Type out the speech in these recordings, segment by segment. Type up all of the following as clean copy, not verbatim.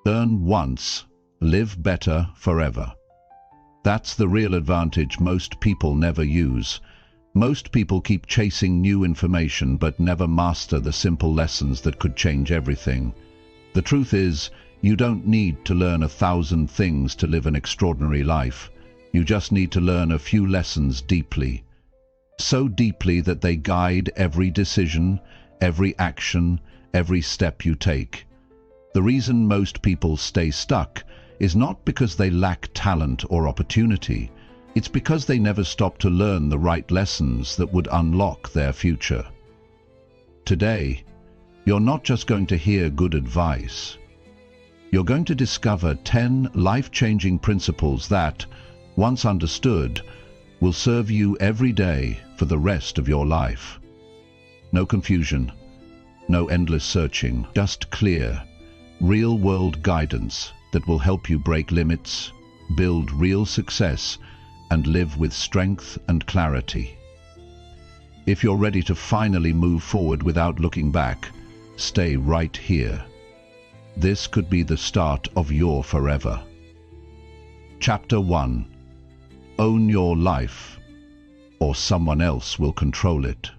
Earn once, live better forever. That's the real advantage most people never use. Most people keep chasing new information but never master the simple lessons that could change everything. The truth is, you don't need to learn 1,000 things to live an extraordinary life. You just need to learn a few lessons deeply. So deeply that they guide every decision, every action, every step you take. The reason most people stay stuck is not because they lack talent or opportunity. It's because they never stop to learn the right lessons that would unlock their future. Today, you're not just going to hear good advice. You're going to discover 10 life-changing principles that, once understood, will serve you every day for the rest of your life. No confusion, no endless searching, just clear, real-world guidance that will help you break limits, build real success, and live with strength and clarity. If you're ready to finally move forward without looking back, stay right here. This could be the start of your forever. Chapter 1. Own your life, or someone else will control it.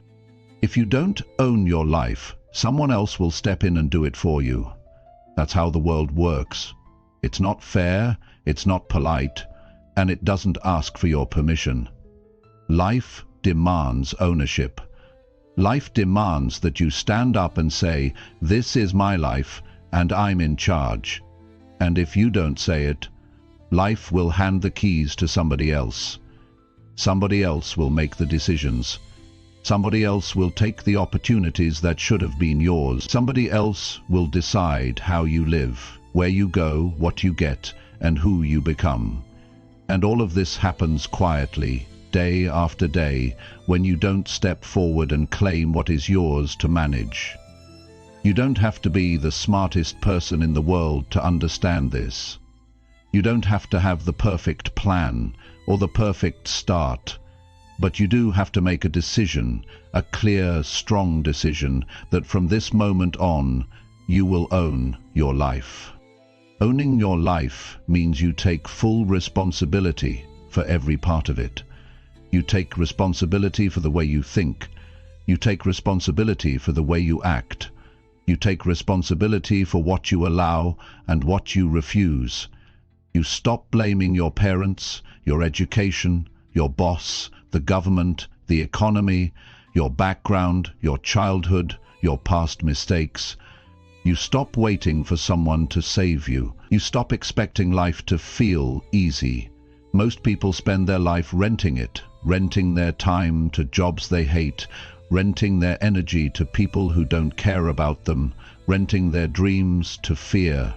If you don't own your life, someone else will step in and do it for you. That's how the world works. It's not fair, it's not polite, and it doesn't ask for your permission. Life demands ownership. Life demands that you stand up and say, "This is my life, and I'm in charge." And if you don't say it, life will hand the keys to somebody else. Somebody else will make the decisions. Somebody else will take the opportunities that should have been yours. Somebody else will decide how you live, where you go, what you get, and who you become. And all of this happens quietly, day after day, when you don't step forward and claim what is yours to manage. You don't have to be the smartest person in the world to understand this. You don't have to have the perfect plan or the perfect start, but you do have to make a decision, a clear, strong decision, that from this moment on, you will own your life. Owning your life means you take full responsibility for every part of it. You take responsibility for the way you think. You take responsibility for the way you act. You take responsibility for what you allow and what you refuse. You stop blaming your parents, your education, your boss, the government, the economy, your background, your childhood, your past mistakes. You stop waiting for someone to save you. You stop expecting life to feel easy. Most people spend their life renting it, renting their time to jobs they hate, renting their energy to people who don't care about them, renting their dreams to fear,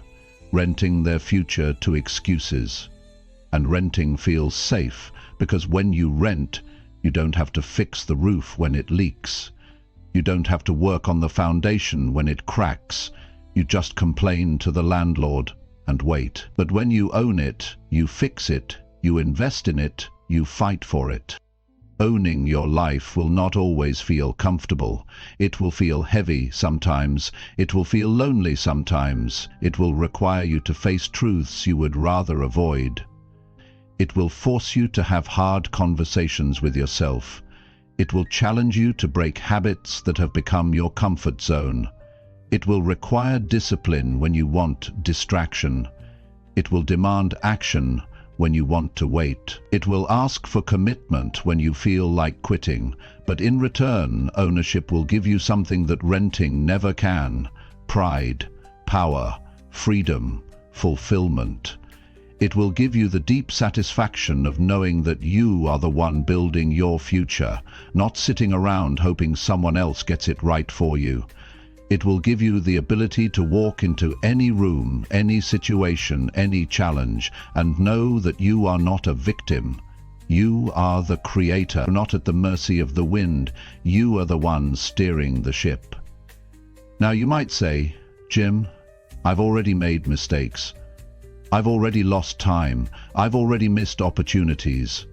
renting their future to excuses. And renting feels safe because when you rent, you don't have to fix the roof when it leaks. You don't have to work on the foundation when it cracks. You just complain to the landlord and wait. But when you own it, you fix it, you invest in it, you fight for it. Owning your life will not always feel comfortable. It will feel heavy sometimes. It will feel lonely sometimes. It will require you to face truths you would rather avoid. It will force you to have hard conversations with yourself. It will challenge you to break habits that have become your comfort zone. It will require discipline when you want distraction. It will demand action when you want to wait. It will ask for commitment when you feel like quitting, but in return, ownership will give you something that renting never can: pride, power, freedom, fulfillment. It will give you the deep satisfaction of knowing that you are the one building your future, not sitting around hoping someone else gets it right for you. It will give you the ability to walk into any room, any situation, any challenge, and know that you are not a victim. You are the creator, not at the mercy of the wind. You are the one steering the ship. Now you might say, "Jim, I've already made mistakes. I've already lost time. I've already missed opportunities."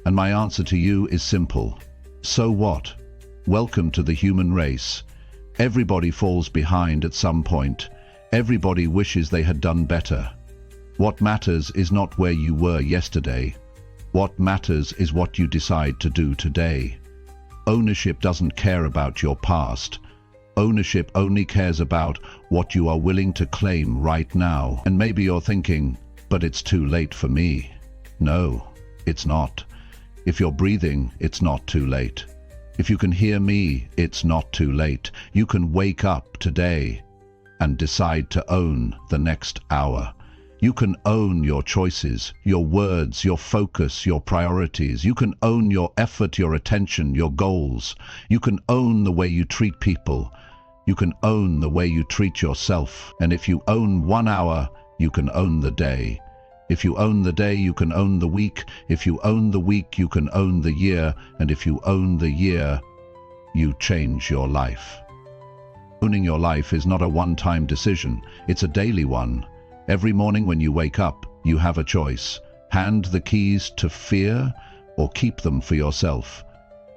And my answer to you is simple. So what? Welcome to the human race. Everybody falls behind at some point. Everybody wishes they had done better. What matters is not where you were yesterday. What matters is what you decide to do today. Ownership doesn't care about your past. Ownership only cares about what you are willing to claim right now. And maybe you're thinking, but it's too late for me. No, it's not. If you're breathing, it's not too late. If you can hear me, it's not too late. You can wake up today and decide to own the next hour. You can own your choices, your words, your focus, your priorities. You can own your effort, your attention, your goals. You can own the way you treat people. You can own the way you treat yourself. And if you own 1 hour, you can own the day. If you own the day, you can own the week. If you own the week, you can own the year. And if you own the year, you change your life. Owning your life is not a one-time decision. It's a daily one. Every morning when you wake up, you have a choice. Hand the keys to fear or keep them for yourself.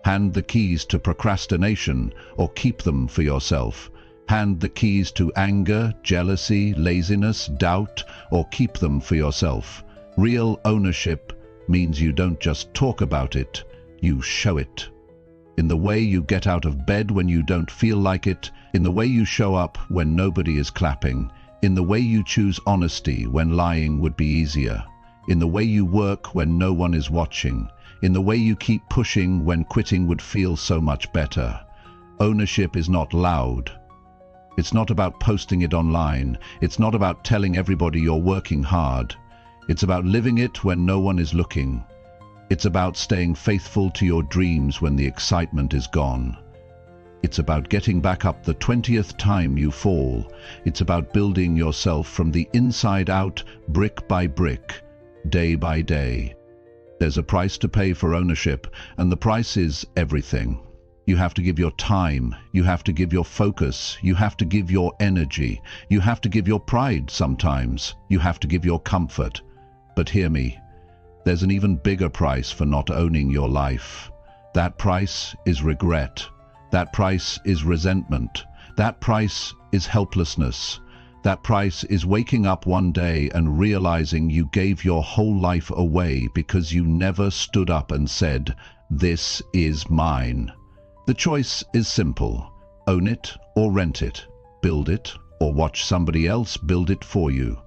Hand the keys to procrastination or keep them for yourself. Hand the keys to anger, jealousy, laziness, doubt, or keep them for yourself. Real ownership means you don't just talk about it, you show it. In the way you get out of bed when you don't feel like it, in the way you show up when nobody is clapping, in the way you choose honesty when lying would be easier, in the way you work when no one is watching, in the way you keep pushing when quitting would feel so much better. Ownership is not loud. It's not about posting it online. It's not about telling everybody you're working hard. It's about living it when no one is looking. It's about staying faithful to your dreams when the excitement is gone. It's about getting back up the 20th time you fall. It's about building yourself from the inside out, brick by brick, day by day. There's a price to pay for ownership, and the price is everything. You have to give your time, you have to give your focus, you have to give your energy, you have to give your pride sometimes, you have to give your comfort. But hear me, there's an even bigger price for not owning your life. That price is regret. That price is resentment. That price is helplessness. That price is waking up one day and realizing you gave your whole life away because you never stood up and said, "This is mine." The choice is simple. Own it or rent it. Build it or watch somebody else build it for you.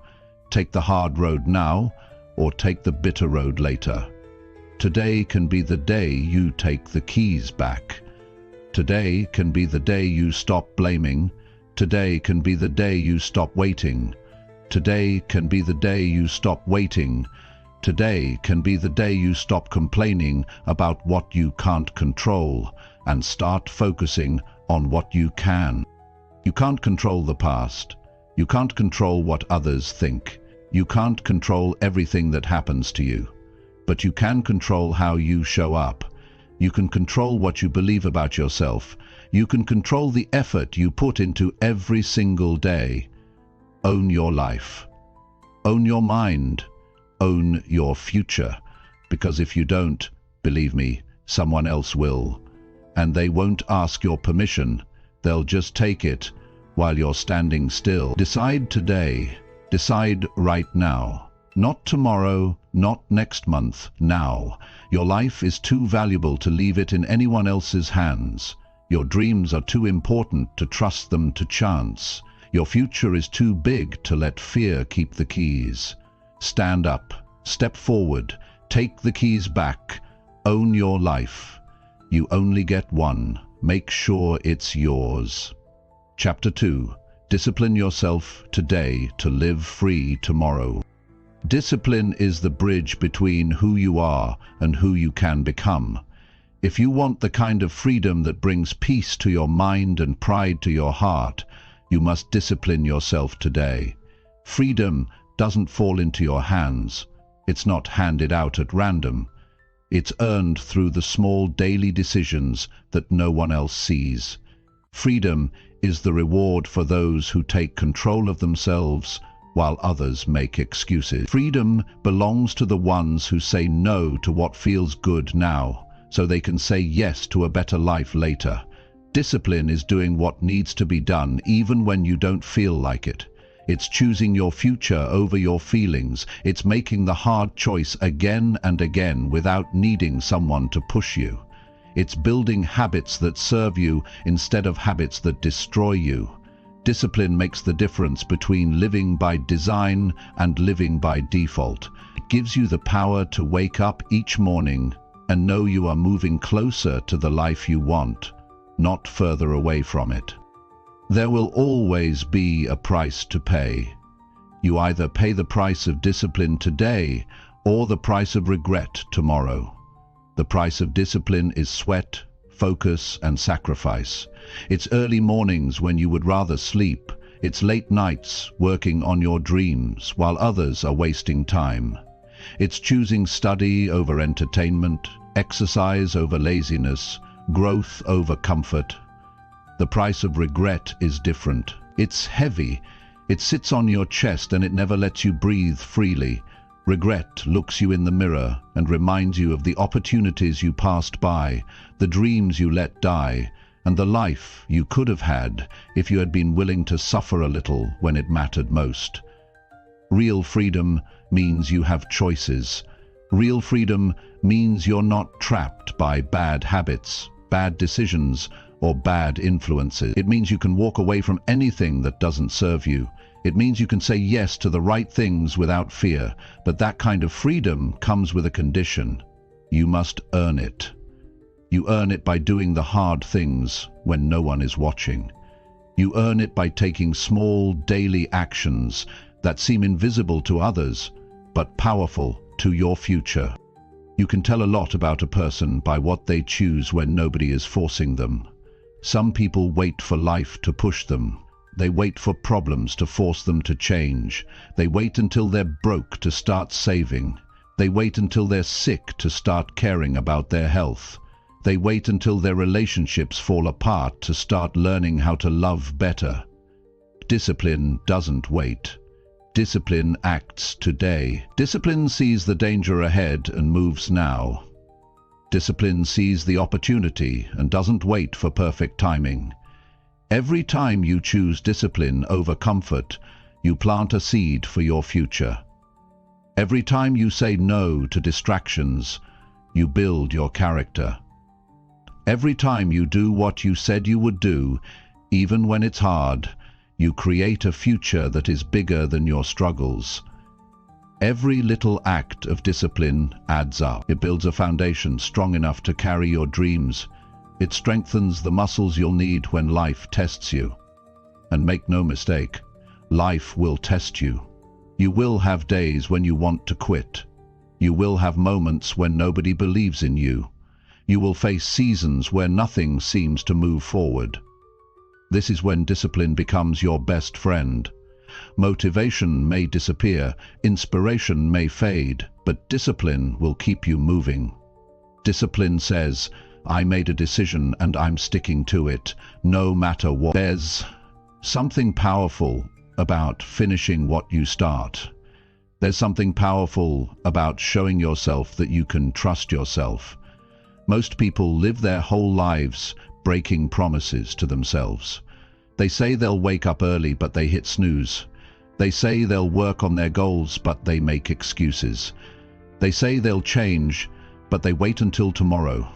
Take the hard road now or take the bitter road later. Today can be the day you take the keys back. Today can be the day you stop blaming. Today can be the day you stop waiting. Today can be the day you stop waiting. Today can be the day you stop complaining about what you can't control and start focusing on what you can. You can't control the past. You can't control what others think. You can't control everything that happens to you. But you can control how you show up. You can control what you believe about yourself. You can control the effort you put into every single day. Own your life. Own your mind. Own your future. Because if you don't, believe me, someone else will. And they won't ask your permission. They'll just take it while you're standing still. Decide today. Decide right now. Not tomorrow, not next month, now. Your life is too valuable to leave it in anyone else's hands. Your dreams are too important to trust them to chance. Your future is too big to let fear keep the keys. Stand up, step forward, take the keys back, own your life. You only get one. Make sure it's yours. Chapter 2. Discipline yourself today to live free tomorrow. Discipline is the bridge between who you are and who you can become. If you want the kind of freedom that brings peace to your mind and pride to your heart, you must discipline yourself today. Freedom doesn't fall into your hands. It's not handed out at random. It's earned through the small daily decisions that no one else sees. Freedom is the reward for those who take control of themselves while others make excuses. Freedom belongs to the ones who say no to what feels good now, so they can say yes to a better life later. Discipline is doing what needs to be done even when you don't feel like it. It's choosing your future over your feelings. It's making the hard choice again and again without needing someone to push you. It's building habits that serve you instead of habits that destroy you. Discipline makes the difference between living by design and living by default. It gives you the power to wake up each morning and know you are moving closer to the life you want, not further away from it. There will always be a price to pay. You either pay the price of discipline today or the price of regret tomorrow. The price of discipline is sweat, focus, and sacrifice. It's early mornings when you would rather sleep. It's late nights working on your dreams while others are wasting time. It's choosing study over entertainment, exercise over laziness, growth over comfort. The price of regret is different. It's heavy. It sits on your chest and it never lets you breathe freely. Regret looks you in the mirror and reminds you of the opportunities you passed by, the dreams you let die, and the life you could have had if you had been willing to suffer a little when it mattered most. Real freedom means you have choices. Real freedom means you're not trapped by bad habits, bad decisions, or bad influences. It means you can walk away from anything that doesn't serve you. It means you can say yes to the right things without fear, but that kind of freedom comes with a condition. You must earn it. You earn it by doing the hard things when no one is watching. You earn it by taking small, daily actions that seem invisible to others, but powerful to your future. You can tell a lot about a person by what they choose when nobody is forcing them. Some people wait for life to push them. They wait for problems to force them to change. They wait until they're broke to start saving. They wait until they're sick to start caring about their health. They wait until their relationships fall apart to start learning how to love better. Discipline doesn't wait. Discipline acts today. Discipline sees the danger ahead and moves now. Discipline sees the opportunity and doesn't wait for perfect timing. Every time you choose discipline over comfort, you plant a seed for your future. Every time you say no to distractions, you build your character. Every time you do what you said you would do, even when it's hard, you create a future that is bigger than your struggles. Every little act of discipline adds up. It builds a foundation strong enough to carry your dreams. It strengthens the muscles you'll need when life tests you. And make no mistake, life will test you. You will have days when you want to quit. You will have moments when nobody believes in you. You will face seasons where nothing seems to move forward. This is when discipline becomes your best friend. Motivation may disappear, inspiration may fade, but discipline will keep you moving. Discipline says, I made a decision and I'm sticking to it, no matter what. There's something powerful about finishing what you start. There's something powerful about showing yourself that you can trust yourself. Most people live their whole lives breaking promises to themselves. They say they'll wake up early, but they hit snooze. They say they'll work on their goals, but they make excuses. They say they'll change, but they wait until tomorrow.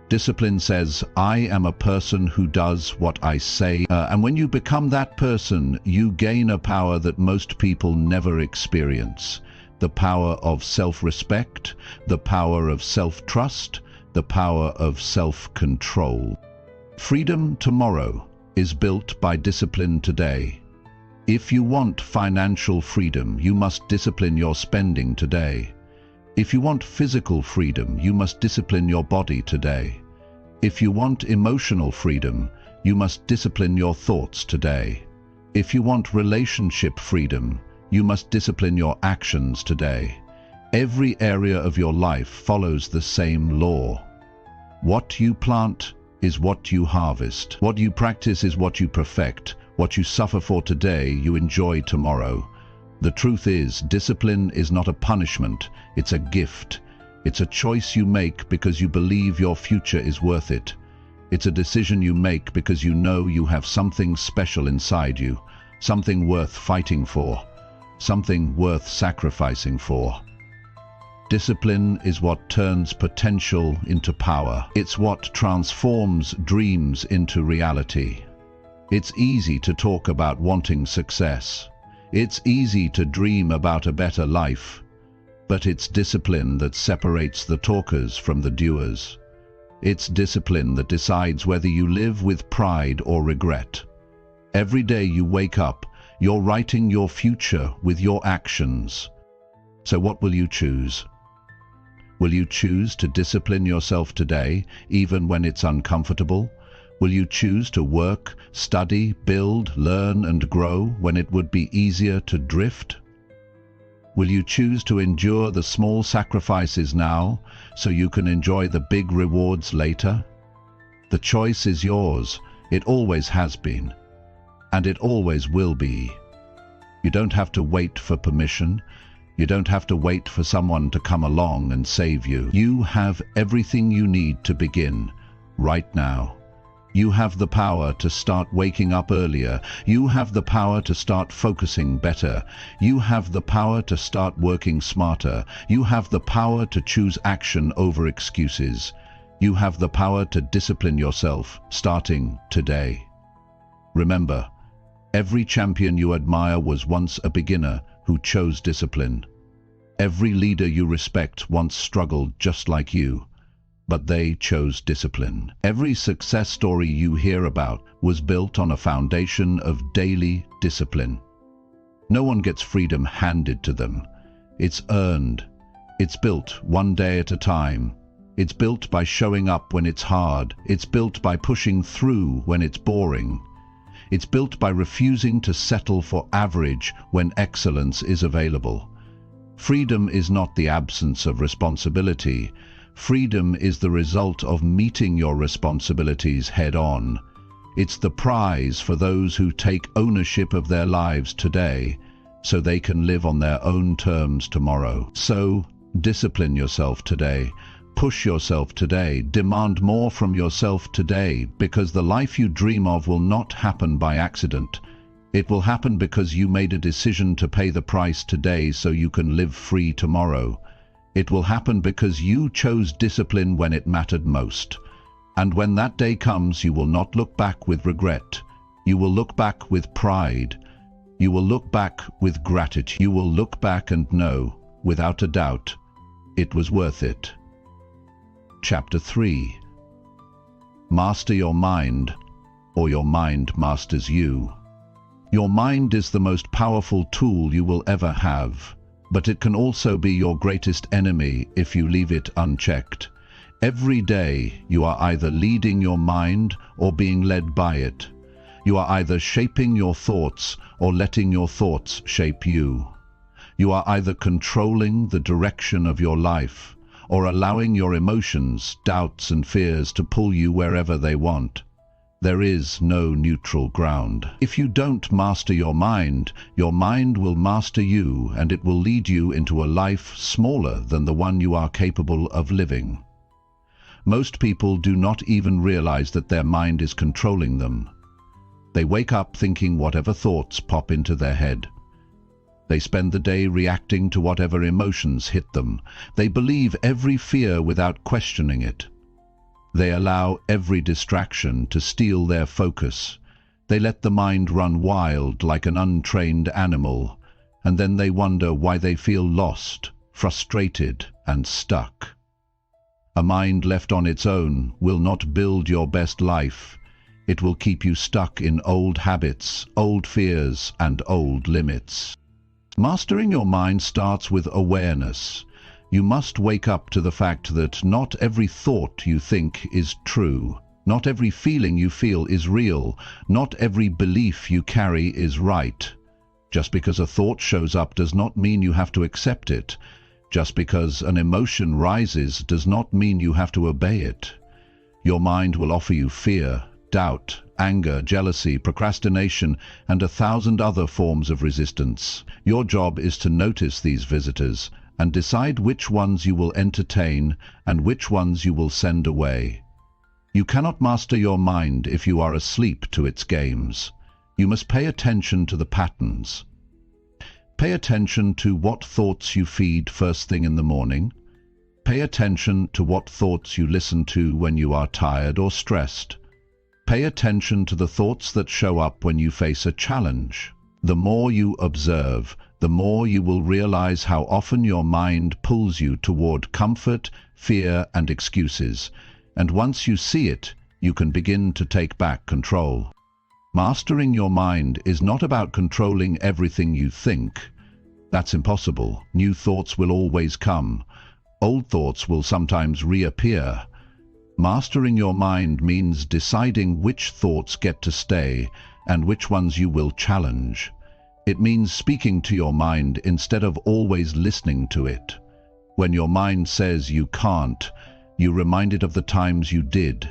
Discipline says, I am a person who does what I say. And when you become that person, you gain a power that most people never experience. The power of self-respect, the power of self-trust, the power of self-control. Freedom tomorrow is built by discipline today. If you want financial freedom, you must discipline your spending today. If you want physical freedom, you must discipline your body today. If you want emotional freedom, you must discipline your thoughts today. If you want relationship freedom, you must discipline your actions today. Every area of your life follows the same law. What you plant is what you harvest. What you practice is what you perfect. What you suffer for today, you enjoy tomorrow. The truth is, discipline is not a punishment, it's a gift. It's a choice you make because you believe your future is worth it. It's a decision you make because you know you have something special inside you, something worth fighting for, something worth sacrificing for. Discipline is what turns potential into power. It's what transforms dreams into reality. It's easy to talk about wanting success. It's easy to dream about a better life. But it's discipline that separates the talkers from the doers. It's discipline that decides whether you live with pride or regret. Every day you wake up, you're writing your future with your actions. So what will you choose? Will you choose to discipline yourself today, even when it's uncomfortable? Will you choose to work, study, build, learn and grow when it would be easier to drift? Will you choose to endure the small sacrifices now so you can enjoy the big rewards later? The choice is yours. It always has been. And it always will be. You don't have to wait for permission. You don't have to wait for someone to come along and save you. You have everything you need to begin right now. You have the power to start waking up earlier. You have the power to start focusing better. You have the power to start working smarter. You have the power to choose action over excuses. You have the power to discipline yourself, starting today. Remember, every champion you admire was once a beginner who chose discipline. Every leader you respect once struggled just like you, but they chose discipline. Every success story you hear about was built on a foundation of daily discipline. No one gets freedom handed to them. It's earned. It's built one day at a time. It's built by showing up when it's hard. It's built by pushing through when it's boring. It's built by refusing to settle for average when excellence is available. Freedom is not the absence of responsibility. Freedom is the result of meeting your responsibilities head-on. It's the prize for those who take ownership of their lives today, so they can live on their own terms tomorrow. So, discipline yourself today. Push yourself today. Demand more from yourself today, because the life you dream of will not happen by accident. It will happen because you made a decision to pay the price today so you can live free tomorrow. It will happen because you chose discipline when it mattered most. And when that day comes, you will not look back with regret. You will look back with pride. You will look back with gratitude. You will look back and know, without a doubt, it was worth it. Chapter 3. Master your mind, or your mind masters you. Your mind is the most powerful tool you will ever have. But it can also be your greatest enemy if you leave it unchecked. Every day you are either leading your mind or being led by it. You are either shaping your thoughts or letting your thoughts shape you. You are either controlling the direction of your life or allowing your emotions, doubts and fears to pull you wherever they want. There is no neutral ground. If you don't master your mind will master you, and it will lead you into a life smaller than the one you are capable of living. Most people do not even realize that their mind is controlling them. They wake up thinking whatever thoughts pop into their head. They spend the day reacting to whatever emotions hit them. They believe every fear without questioning it. They allow every distraction to steal their focus. They let the mind run wild like an untrained animal, and then they wonder why they feel lost, frustrated, and stuck. A mind left on its own will not build your best life. It will keep you stuck in old habits, old fears, and old limits. Mastering your mind starts with awareness. You must wake up to the fact that not every thought you think is true. Not every feeling you feel is real. Not every belief you carry is right. Just because a thought shows up does not mean you have to accept it. Just because an emotion rises does not mean you have to obey it. Your mind will offer you fear, doubt, anger, jealousy, procrastination, and 1,000 other forms of resistance. Your job is to notice these visitors and decide which ones you will entertain and which ones you will send away. You cannot master your mind if you are asleep to its games. You must pay attention to the patterns. Pay attention to what thoughts you feed first thing in the morning. Pay attention to what thoughts you listen to when you are tired or stressed. Pay attention to the thoughts that show up when you face a challenge. The more you observe, the more you will realize how often your mind pulls you toward comfort, fear, and excuses. And once you see it, you can begin to take back control. Mastering your mind is not about controlling everything you think. That's impossible. New thoughts will always come. Old thoughts will sometimes reappear. Mastering your mind means deciding which thoughts get to stay and which ones you will challenge. It means speaking to your mind instead of always listening to it. When your mind says you can't, you remind it of the times you did.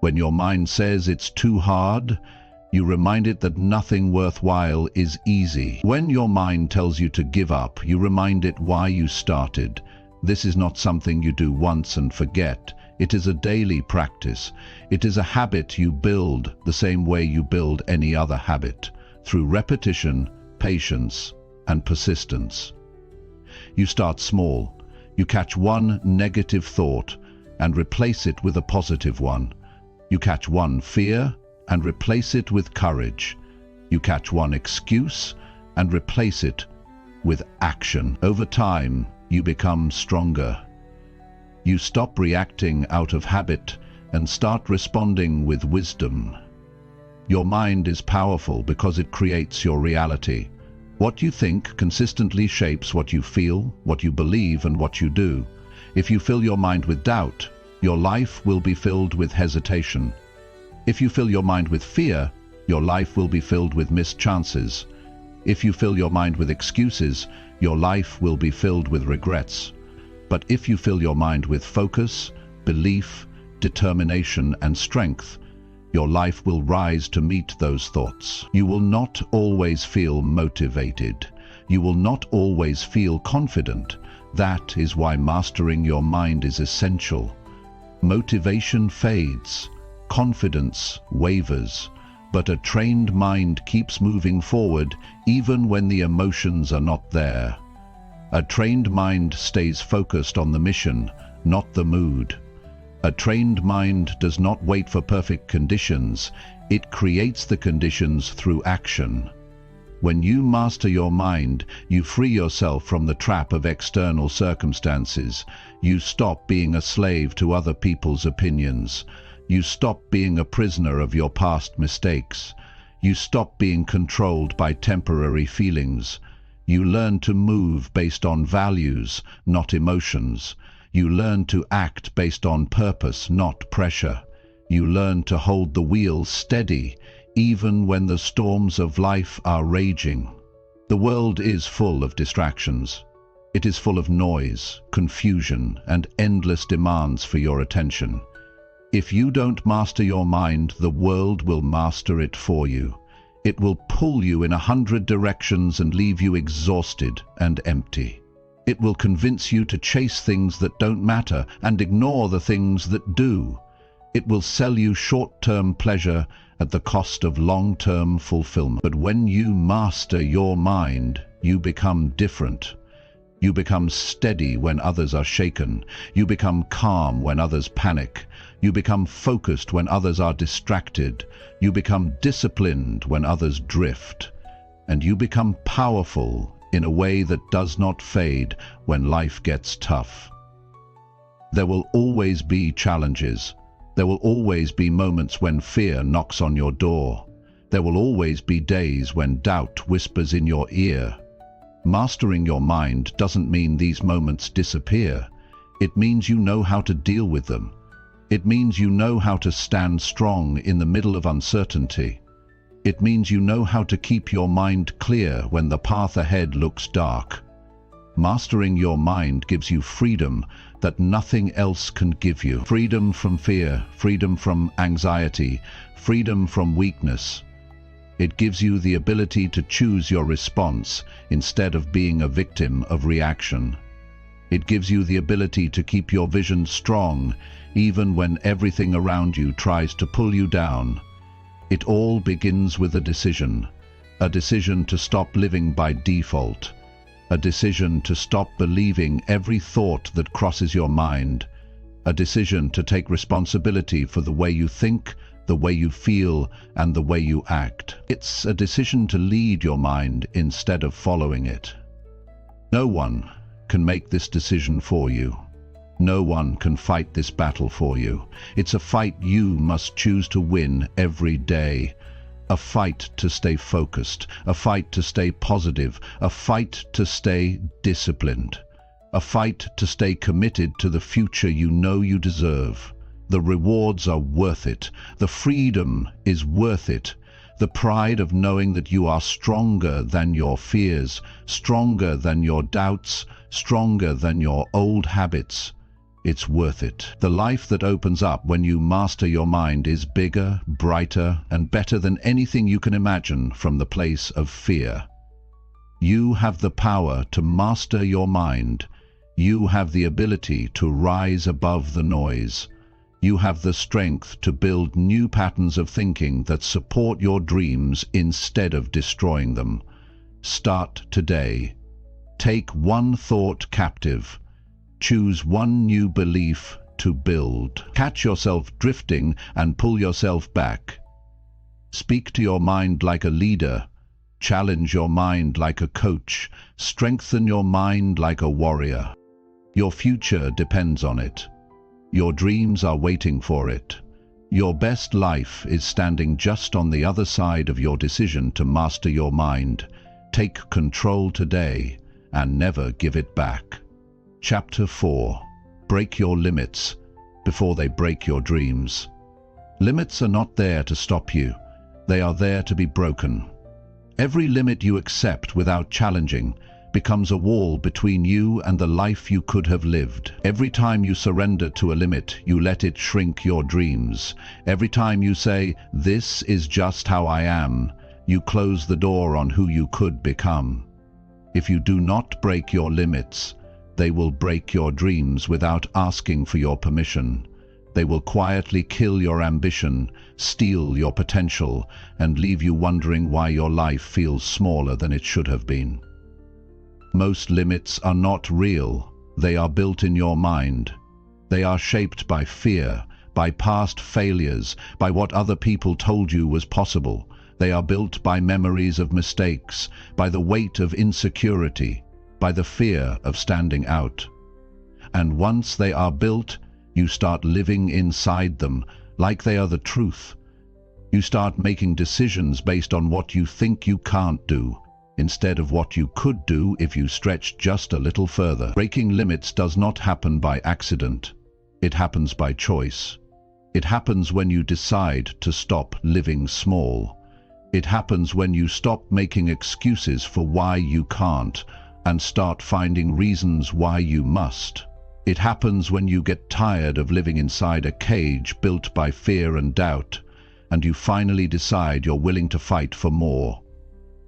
When your mind says it's too hard, you remind it that nothing worthwhile is easy. When your mind tells you to give up, you remind it why you started. This is not something you do once and forget. It is a daily practice. It is a habit you build the same way you build any other habit, through repetition, patience, and persistence. You start small. You catch one negative thought and replace it with a positive one. You catch one fear and replace it with courage. You catch one excuse and replace it with action. Over time, you become stronger. You stop reacting out of habit and start responding with wisdom. Your mind is powerful because it creates your reality. What you think consistently shapes what you feel, what you believe, and what you do. If you fill your mind with doubt, your life will be filled with hesitation. If you fill your mind with fear, your life will be filled with missed chances. If you fill your mind with excuses, your life will be filled with regrets. But if you fill your mind with focus, belief, determination, and strength, your life will rise to meet those thoughts. You will not always feel motivated. You will not always feel confident. That is why mastering your mind is essential. Motivation fades. Confidence wavers. But a trained mind keeps moving forward even when the emotions are not there. A trained mind stays focused on the mission, not the mood. A trained mind does not wait for perfect conditions. It creates the conditions through action. When you master your mind, you free yourself from the trap of external circumstances. You stop being a slave to other people's opinions. You stop being a prisoner of your past mistakes. You stop being controlled by temporary feelings. You learn to move based on values, not emotions. You learn to act based on purpose, not pressure. You learn to hold the wheel steady, even when the storms of life are raging. The world is full of distractions. It is full of noise, confusion, and endless demands for your attention. If you don't master your mind, the world will master it for you. It will pull you in 100 directions and leave you exhausted and empty. It will convince you to chase things that don't matter and ignore the things that do. It will sell you short-term pleasure at the cost of long-term fulfillment. But when you master your mind, you become different. You become steady when others are shaken. You become calm when others panic. You become focused when others are distracted. You become disciplined when others drift. And you become powerful in a way that does not fade when life gets tough. There will always be challenges. There will always be moments when fear knocks on your door. There will always be days when doubt whispers in your ear. Mastering your mind doesn't mean these moments disappear. It means you know how to deal with them. It means you know how to stand strong in the middle of uncertainty. It means you know how to keep your mind clear when the path ahead looks dark. Mastering your mind gives you freedom that nothing else can give you. Freedom from fear, freedom from anxiety, freedom from weakness. It gives you the ability to choose your response instead of being a victim of reaction. It gives you the ability to keep your vision strong even when everything around you tries to pull you down. It all begins with a decision to stop living by default, a decision to stop believing every thought that crosses your mind, a decision to take responsibility for the way you think, the way you feel, and the way you act. It's a decision to lead your mind instead of following it. No one can make this decision for you. No one can fight this battle for you. It's a fight you must choose to win every day. A fight to stay focused, a fight to stay positive, a fight to stay disciplined, a fight to stay committed to the future you know you deserve. The rewards are worth it. The freedom is worth it. The pride of knowing that you are stronger than your fears, stronger than your doubts, stronger than your old habits. It's worth it. The life that opens up when you master your mind is bigger, brighter, and better than anything you can imagine from the place of fear. You have the power to master your mind. You have the ability to rise above the noise. You have the strength to build new patterns of thinking that support your dreams instead of destroying them. Start today. Take one thought captive. Choose one new belief to build. Catch yourself drifting and pull yourself back. Speak to your mind like a leader. Challenge your mind like a coach. Strengthen your mind like a warrior. Your future depends on it. Your dreams are waiting for it. Your best life is standing just on the other side of your decision to master your mind. Take control today and never give it back. Chapter 4. Break your limits before they break your dreams. Limits are not there to stop you. They are there to be broken. Every limit you accept without challenging becomes a wall between you and the life you could have lived. Every time you surrender to a limit, you let it shrink your dreams. Every time you say, "This is just how I am," you close the door on who you could become. If you do not break your limits, they will break your dreams without asking for your permission. They will quietly kill your ambition, steal your potential, and leave you wondering why your life feels smaller than it should have been. Most limits are not real. They are built in your mind. They are shaped by fear, by past failures, by what other people told you was possible. They are built by memories of mistakes, by the weight of insecurity, by the fear of standing out. And once they are built, you start living inside them, like they are the truth. You start making decisions based on what you think you can't do, instead of what you could do if you stretched just a little further. Breaking limits does not happen by accident. It happens by choice. It happens when you decide to stop living small. It happens when you stop making excuses for why you can't and start finding reasons why you must. It happens when you get tired of living inside a cage built by fear and doubt, and you finally decide you're willing to fight for more.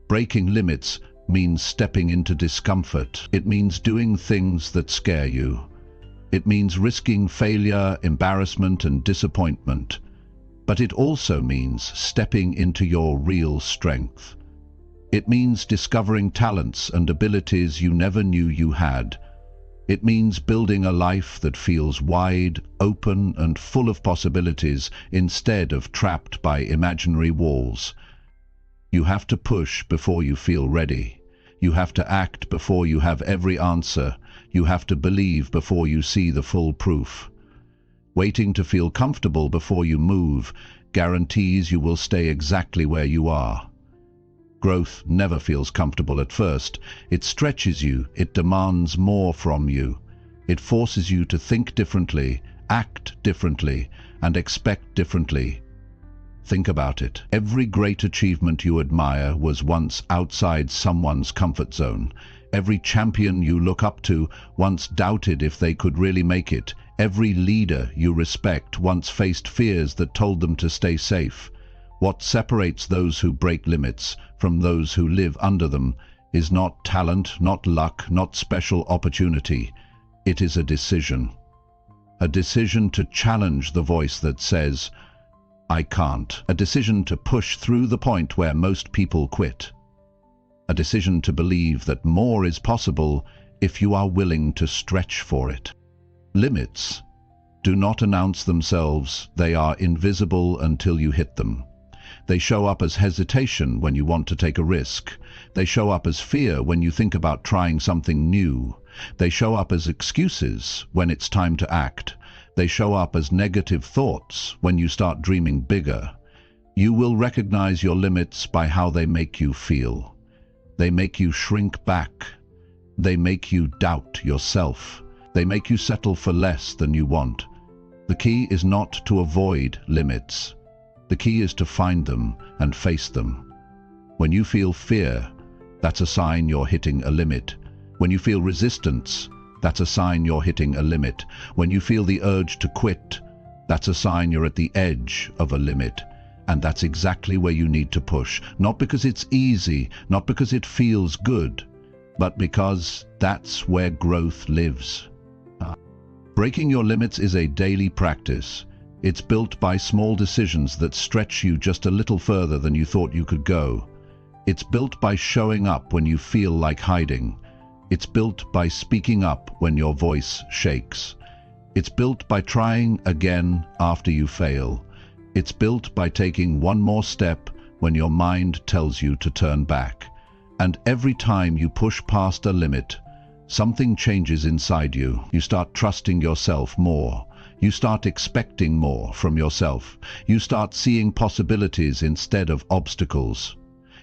Breaking limits means stepping into discomfort. It means doing things that scare you. It means risking failure, embarrassment, and disappointment. But it also means stepping into your real strength. It means discovering talents and abilities you never knew you had. It means building a life that feels wide, open, and full of possibilities instead of trapped by imaginary walls. You have to push before you feel ready. You have to act before you have every answer. You have to believe before you see the full proof. Waiting to feel comfortable before you move guarantees you will stay exactly where you are. Growth never feels comfortable at first. It stretches you, it demands more from you. It forces you to think differently, act differently, and expect differently. Think about it. Every great achievement you admire was once outside someone's comfort zone. Every champion you look up to once doubted if they could really make it. Every leader you respect once faced fears that told them to stay safe. What separates those who break limits from those who live under them is not talent, not luck, not special opportunity. It is a decision. A decision to challenge the voice that says, I can't. A decision to push through the point where most people quit. A decision to believe that more is possible if you are willing to stretch for it. Limits do not announce themselves. They are invisible until you hit them. They show up as hesitation when you want to take a risk. They show up as fear when you think about trying something new. They show up as excuses when it's time to act. They show up as negative thoughts when you start dreaming bigger. You will recognize your limits by how they make you feel. They make you shrink back. They make you doubt yourself. They make you settle for less than you want. The key is not to avoid limits. The key is to find them and face them. When you feel fear, that's a sign you're hitting a limit. When you feel resistance, that's a sign you're hitting a limit. When you feel the urge to quit, that's a sign you're at the edge of a limit. And that's exactly where you need to push. Not because it's easy, not because it feels good, but because that's where growth lives. Breaking your limits is a daily practice. It's built by small decisions that stretch you just a little further than you thought you could go. It's built by showing up when you feel like hiding. It's built by speaking up when your voice shakes. It's built by trying again after you fail. It's built by taking one more step when your mind tells you to turn back. And every time you push past a limit, something changes inside you. You start trusting yourself more. You start expecting more from yourself. You start seeing possibilities instead of obstacles.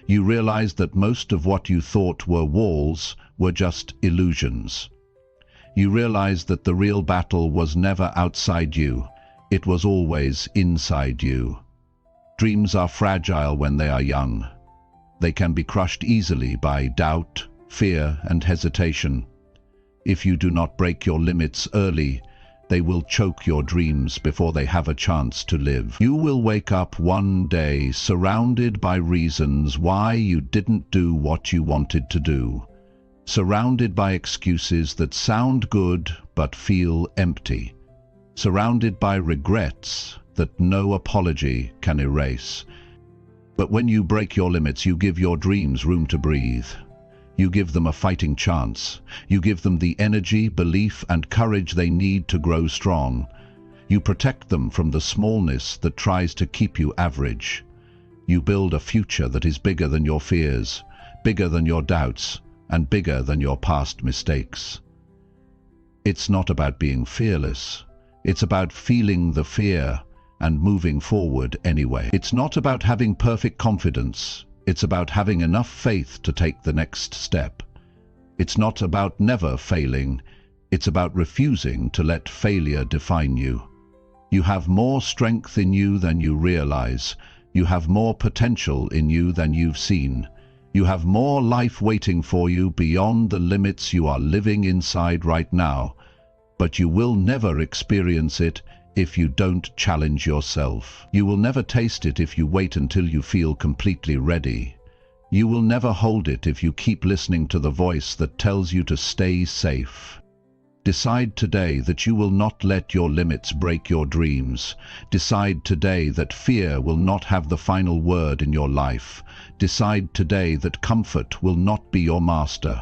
You realize that most of what you thought were walls were just illusions. You realize that the real battle was never outside you. It was always inside you. Dreams are fragile when they are young. They can be crushed easily by doubt, fear, and hesitation. If you do not break your limits early, they will choke your dreams before they have a chance to live. You will wake up one day surrounded by reasons why you didn't do what you wanted to do. Surrounded by excuses that sound good but feel empty. Surrounded by regrets that no apology can erase. But when you break your limits, you give your dreams room to breathe. You give them a fighting chance. You give them the energy, belief, and courage they need to grow strong. You protect them from the smallness that tries to keep you average. You build a future that is bigger than your fears, bigger than your doubts, and bigger than your past mistakes. It's not about being fearless. It's about feeling the fear and moving forward anyway. It's not about having perfect confidence. It's about having enough faith to take the next step. It's not about never failing. It's about refusing to let failure define you. You have more strength in you than you realize. You have more potential in you than you've seen. You have more life waiting for you beyond the limits you are living inside right now. But you will never experience it if you don't challenge yourself. You will never taste it if you wait until you feel completely ready. You will never hold it if you keep listening to the voice that tells you to stay safe. Decide today that you will not let your limits break your dreams. Decide today that fear will not have the final word in your life. Decide today that comfort will not be your master.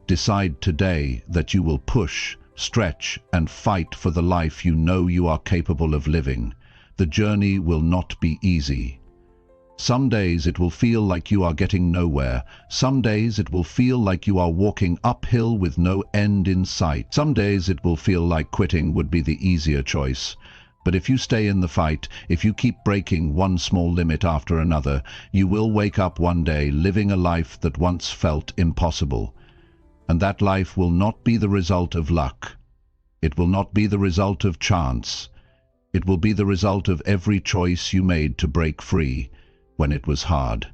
Decide today that you will push, stretch, and fight for the life you know you are capable of living. The journey will not be easy. Some days it will feel like you are getting nowhere. Some days it will feel like you are walking uphill with no end in sight. Some days it will feel like quitting would be the easier choice. But if you stay in the fight, if you keep breaking one small limit after another, you will wake up one day living a life that once felt impossible. And that life will not be the result of luck. It will not be the result of chance. It will be the result of every choice you made to break free when it was hard.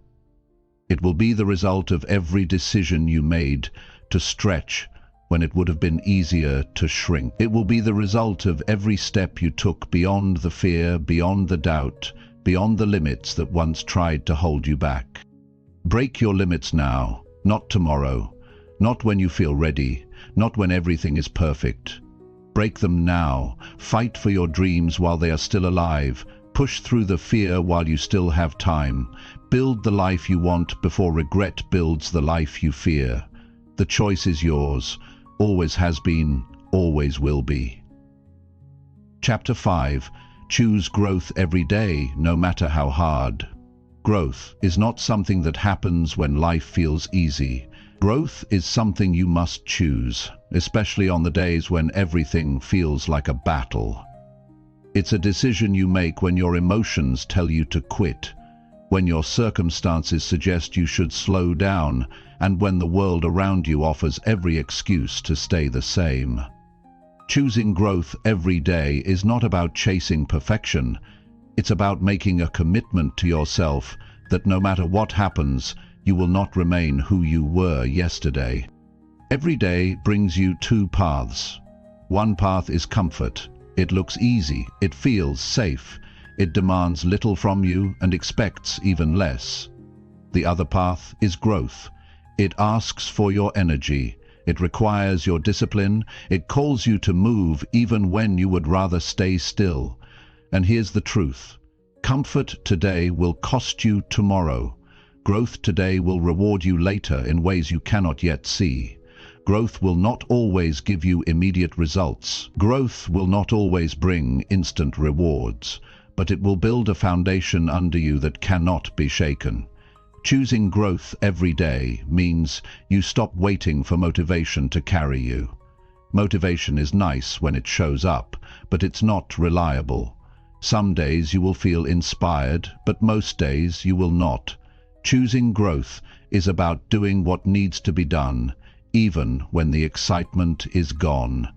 It will be the result of every decision you made to stretch when it would have been easier to shrink. It will be the result of every step you took beyond the fear, beyond the doubt, beyond the limits that once tried to hold you back. Break your limits now, not tomorrow. Not when you feel ready, not when everything is perfect. Break them now. Fight for your dreams while they are still alive. Push through the fear while you still have time. Build the life you want before regret builds the life you fear. The choice is yours. Always has been, always will be. Chapter 5. Choose growth every day, no matter how hard. Growth is not something that happens when life feels easy. Growth is something you must choose, especially on the days when everything feels like a battle. It's a decision you make when your emotions tell you to quit, when your circumstances suggest you should slow down, and when the world around you offers every excuse to stay the same. Choosing growth every day is not about chasing perfection. It's about making a commitment to yourself that no matter what happens, you will not remain who you were yesterday. Every day brings you two paths. One path is comfort. It looks easy, it feels safe, it demands little from you and expects even less. The other path is growth. It asks for your energy, it requires your discipline, it calls you to move even when you would rather stay still. And here's the truth. Comfort today will cost you tomorrow. Growth today will reward you later in ways you cannot yet see. Growth will not always give you immediate results. Growth will not always bring instant rewards, but it will build a foundation under you that cannot be shaken. Choosing growth every day means you stop waiting for motivation to carry you. Motivation is nice when it shows up, but it's not reliable. Some days you will feel inspired, but most days you will not. Choosing growth is about doing what needs to be done, even when the excitement is gone.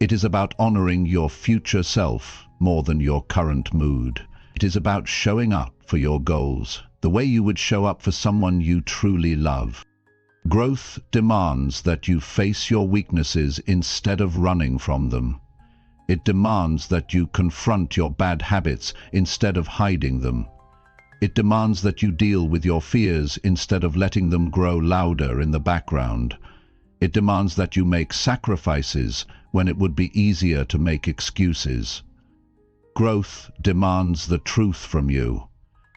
It is about honoring your future self more than your current mood. It is about showing up for your goals, the way you would show up for someone you truly love. Growth demands that you face your weaknesses instead of running from them. It demands that you confront your bad habits instead of hiding them. It demands that you deal with your fears instead of letting them grow louder in the background. It demands that you make sacrifices when it would be easier to make excuses. Growth demands the truth from you.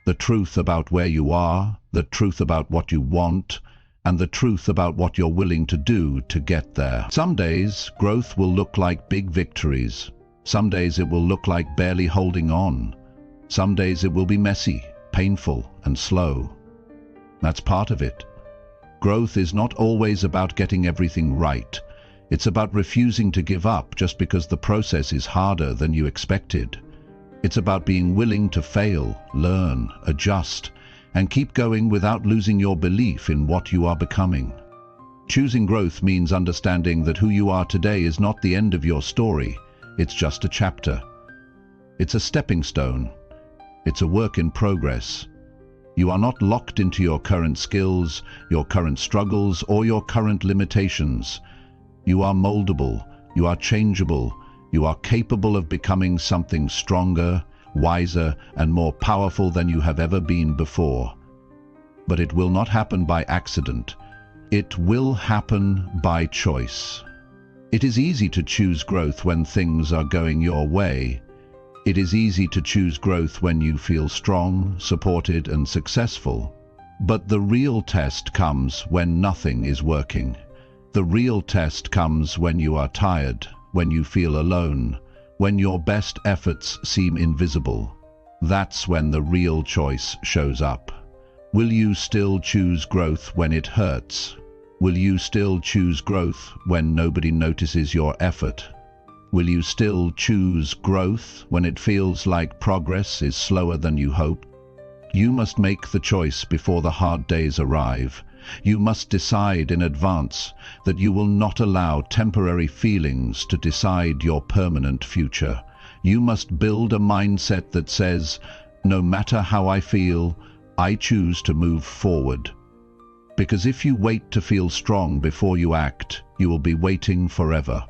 The truth about where you are, the truth about what you want, and the truth about what you're willing to do to get there. Some days, growth will look like big victories. Some days it will look like barely holding on. Some days it will be messy, painful, and slow. That's part of it. Growth is not always about getting everything right. It's about refusing to give up just because the process is harder than you expected. It's about being willing to fail, learn, adjust, and keep going without losing your belief in what you are becoming. Choosing growth means understanding that who you are today is not the end of your story. It's just a chapter. It's a stepping stone. It's a work in progress. You are not locked into your current skills, your current struggles, or your current limitations. You are moldable, you are changeable, you are capable of becoming something stronger, wiser, and more powerful than you have ever been before. But it will not happen by accident. It will happen by choice. It is easy to choose growth when things are going your way. It is easy to choose growth when you feel strong, supported, and successful. But the real test comes when nothing is working. The real test comes when you are tired, when you feel alone, when your best efforts seem invisible. That's when the real choice shows up. Will you still choose growth when it hurts? Will you still choose growth when nobody notices your effort? Will you still choose growth when it feels like progress is slower than you hoped? You must make the choice before the hard days arrive. You must decide in advance that you will not allow temporary feelings to decide your permanent future. You must build a mindset that says, no matter how I feel, I choose to move forward. Because if you wait to feel strong before you act, you will be waiting forever.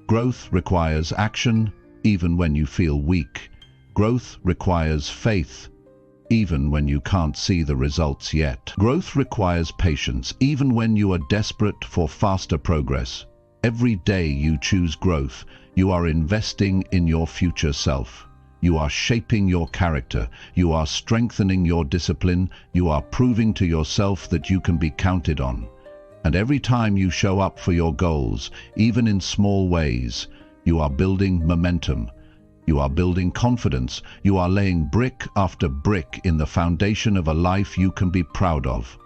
Growth requires action, even when you feel weak. Growth requires faith, even when you can't see the results yet. Growth requires patience, even when you are desperate for faster progress. Every day you choose growth, you are investing in your future self. You are shaping your character. You are strengthening your discipline. You are proving to yourself that you can be counted on. And every time you show up for your goals, even in small ways, you are building momentum. You are building confidence. You are laying brick after brick in the foundation of a life you can be proud of.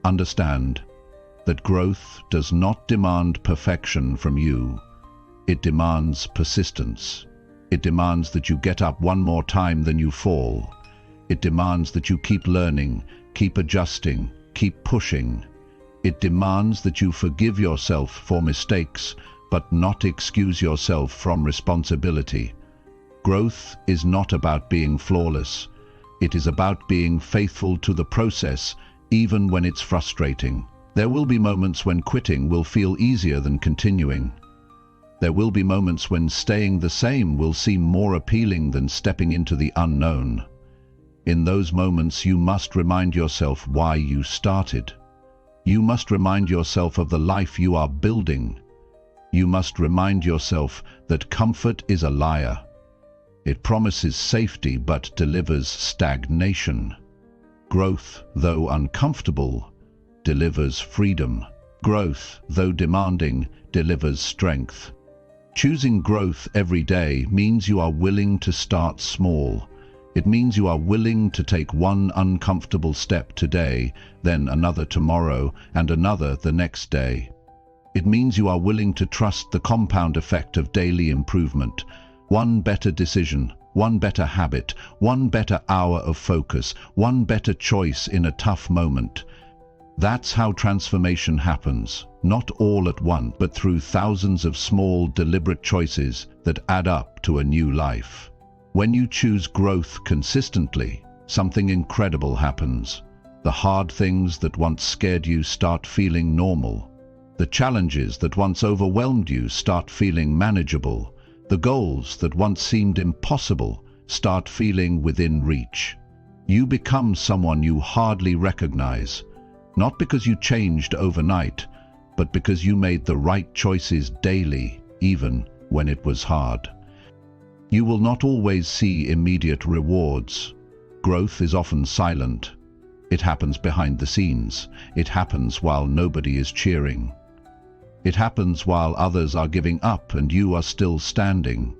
Understand that growth does not demand perfection from you. It demands persistence. It demands that you get up one more time than you fall. It demands that you keep learning, keep adjusting, keep pushing. It demands that you forgive yourself for mistakes, but not excuse yourself from responsibility. Growth is not about being flawless. It is about being faithful to the process, even when it's frustrating. There will be moments when quitting will feel easier than continuing. There will be moments when staying the same will seem more appealing than stepping into the unknown. In those moments, you must remind yourself why you started. You must remind yourself of the life you are building. You must remind yourself that comfort is a liar. It promises safety but delivers stagnation. Growth, though uncomfortable, delivers freedom. Growth, though demanding, delivers strength. Choosing growth every day means you are willing to start small. It means you are willing to take one uncomfortable step today, then another tomorrow, and another the next day. It means you are willing to trust the compound effect of daily improvement. One better decision, one better habit, one better hour of focus, one better choice in a tough moment. That's how transformation happens, not all at once, but through thousands of small, deliberate choices that add up to a new life. When you choose growth consistently, something incredible happens. The hard things that once scared you start feeling normal. The challenges that once overwhelmed you start feeling manageable. The goals that once seemed impossible start feeling within reach. You become someone you hardly recognize, not because you changed overnight, but because you made the right choices daily, even when it was hard. You will not always see immediate rewards. Growth is often silent. It happens behind the scenes. It happens while nobody is cheering. It happens while others are giving up and you are still standing.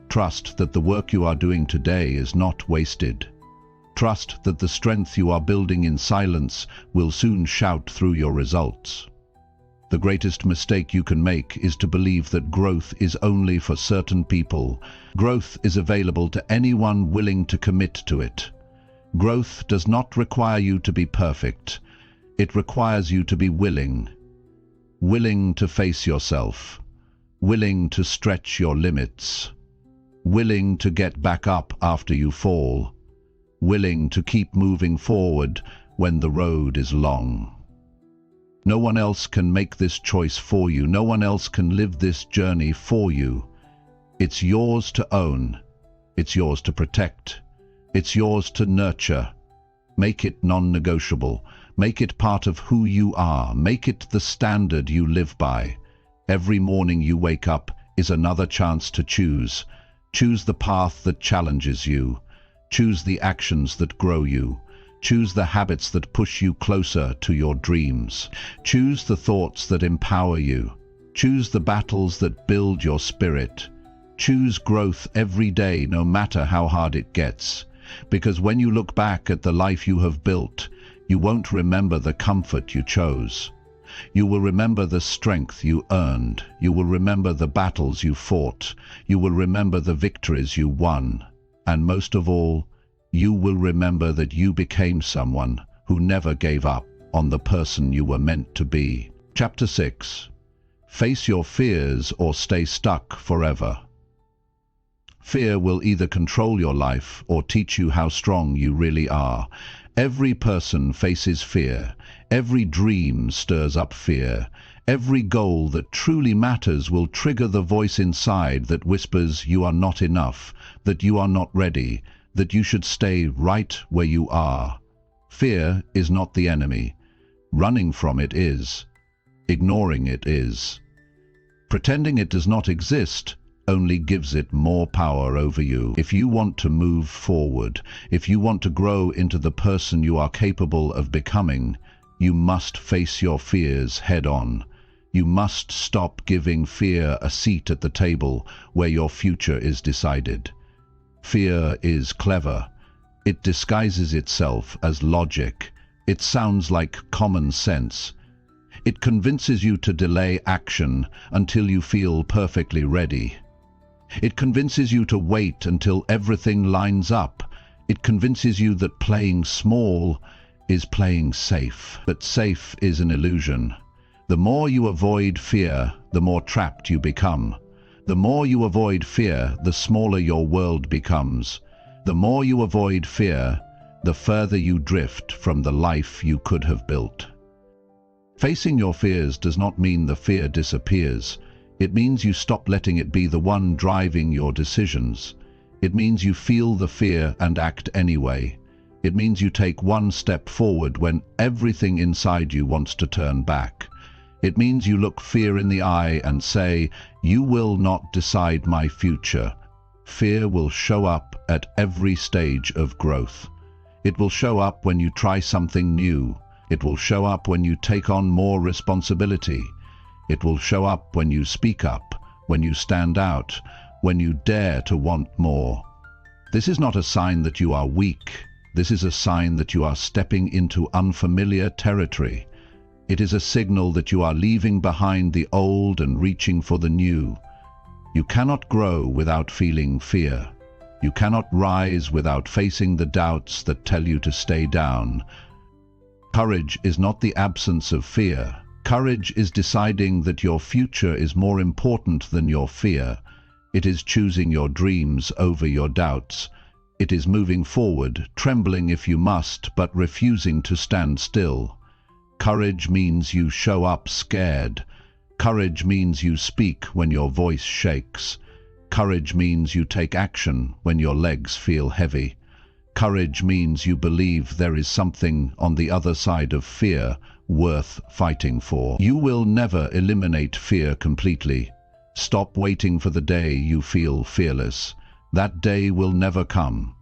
Trust that the work you are doing today is not wasted. Trust that the strength you are building in silence will soon shout through your results. The greatest mistake you can make is to believe that growth is only for certain people. Growth is available to anyone willing to commit to it. Growth does not require you to be perfect. It requires you to be willing. Willing to face yourself. Willing to stretch your limits. Willing to get back up after you fall. Willing to keep moving forward when the road is long. No one else can make this choice for you. No one else can live this journey for you. It's yours to own. It's yours to protect. It's yours to nurture. Make it non-negotiable. Make it part of who you are. Make it the standard you live by. Every morning you wake up is another chance to choose. Choose the path that challenges you. Choose the actions that grow you. Choose the habits that push you closer to your dreams. Choose the thoughts that empower you. Choose the battles that build your spirit. Choose growth every day, no matter how hard it gets. Because when you look back at the life you have built, you won't remember the comfort you chose. You will remember the strength you earned. You will remember the battles you fought. You will remember the victories you won. And most of all, you will remember that you became someone who never gave up on the person you were meant to be. Chapter 6. Face your fears or stay stuck forever. Fear will either control your life or teach you how strong you really are. Every person faces fear. Every dream stirs up fear. Every goal that truly matters will trigger the voice inside that whispers you are not enough, that you are not ready, that you should stay right where you are. Fear is not the enemy. Running from it is. Ignoring it is. Pretending it does not exist only gives it more power over you. If you want to move forward, if you want to grow into the person you are capable of becoming, you must face your fears head on. You must stop giving fear a seat at the table where your future is decided. Fear is clever. It disguises itself as logic. It sounds like common sense. It convinces you to delay action until you feel perfectly ready. It convinces you to wait until everything lines up. It convinces you that playing small is playing safe. But safe is an illusion. The more you avoid fear, the more trapped you become. The more you avoid fear, the smaller your world becomes. The more you avoid fear, the further you drift from the life you could have built. Facing your fears does not mean the fear disappears. It means you stop letting it be the one driving your decisions. It means you feel the fear and act anyway. It means you take one step forward when everything inside you wants to turn back. It means you look fear in the eye and say, "You will not decide my future." Fear will show up at every stage of growth. It will show up when you try something new. It will show up when you take on more responsibility. It will show up when you speak up, when you stand out, when you dare to want more. This is not a sign that you are weak. This is a sign that you are stepping into unfamiliar territory. It is a signal that you are leaving behind the old and reaching for the new. You cannot grow without feeling fear. You cannot rise without facing the doubts that tell you to stay down. Courage is not the absence of fear. Courage is deciding that your future is more important than your fear. It is choosing your dreams over your doubts. It is moving forward, trembling if you must, but refusing to stand still. Courage means you show up scared. Courage means you speak when your voice shakes. Courage means you take action when your legs feel heavy. Courage means you believe there is something on the other side of fear worth fighting for. You will never eliminate fear completely. Stop waiting for the day you feel fearless. That day will never come.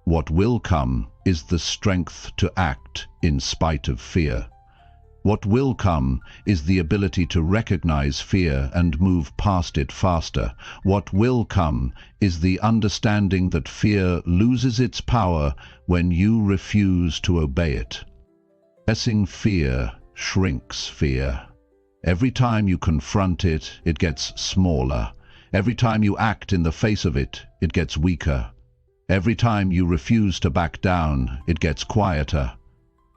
What will come is the strength to act in spite of fear. What will come is the ability to recognize fear and move past it faster. What will come is the understanding that fear loses its power when you refuse to obey it. Facing fear shrinks fear. Every time you confront it, it gets smaller. Every time you act in the face of it, it gets weaker. Every time you refuse to back down, it gets quieter.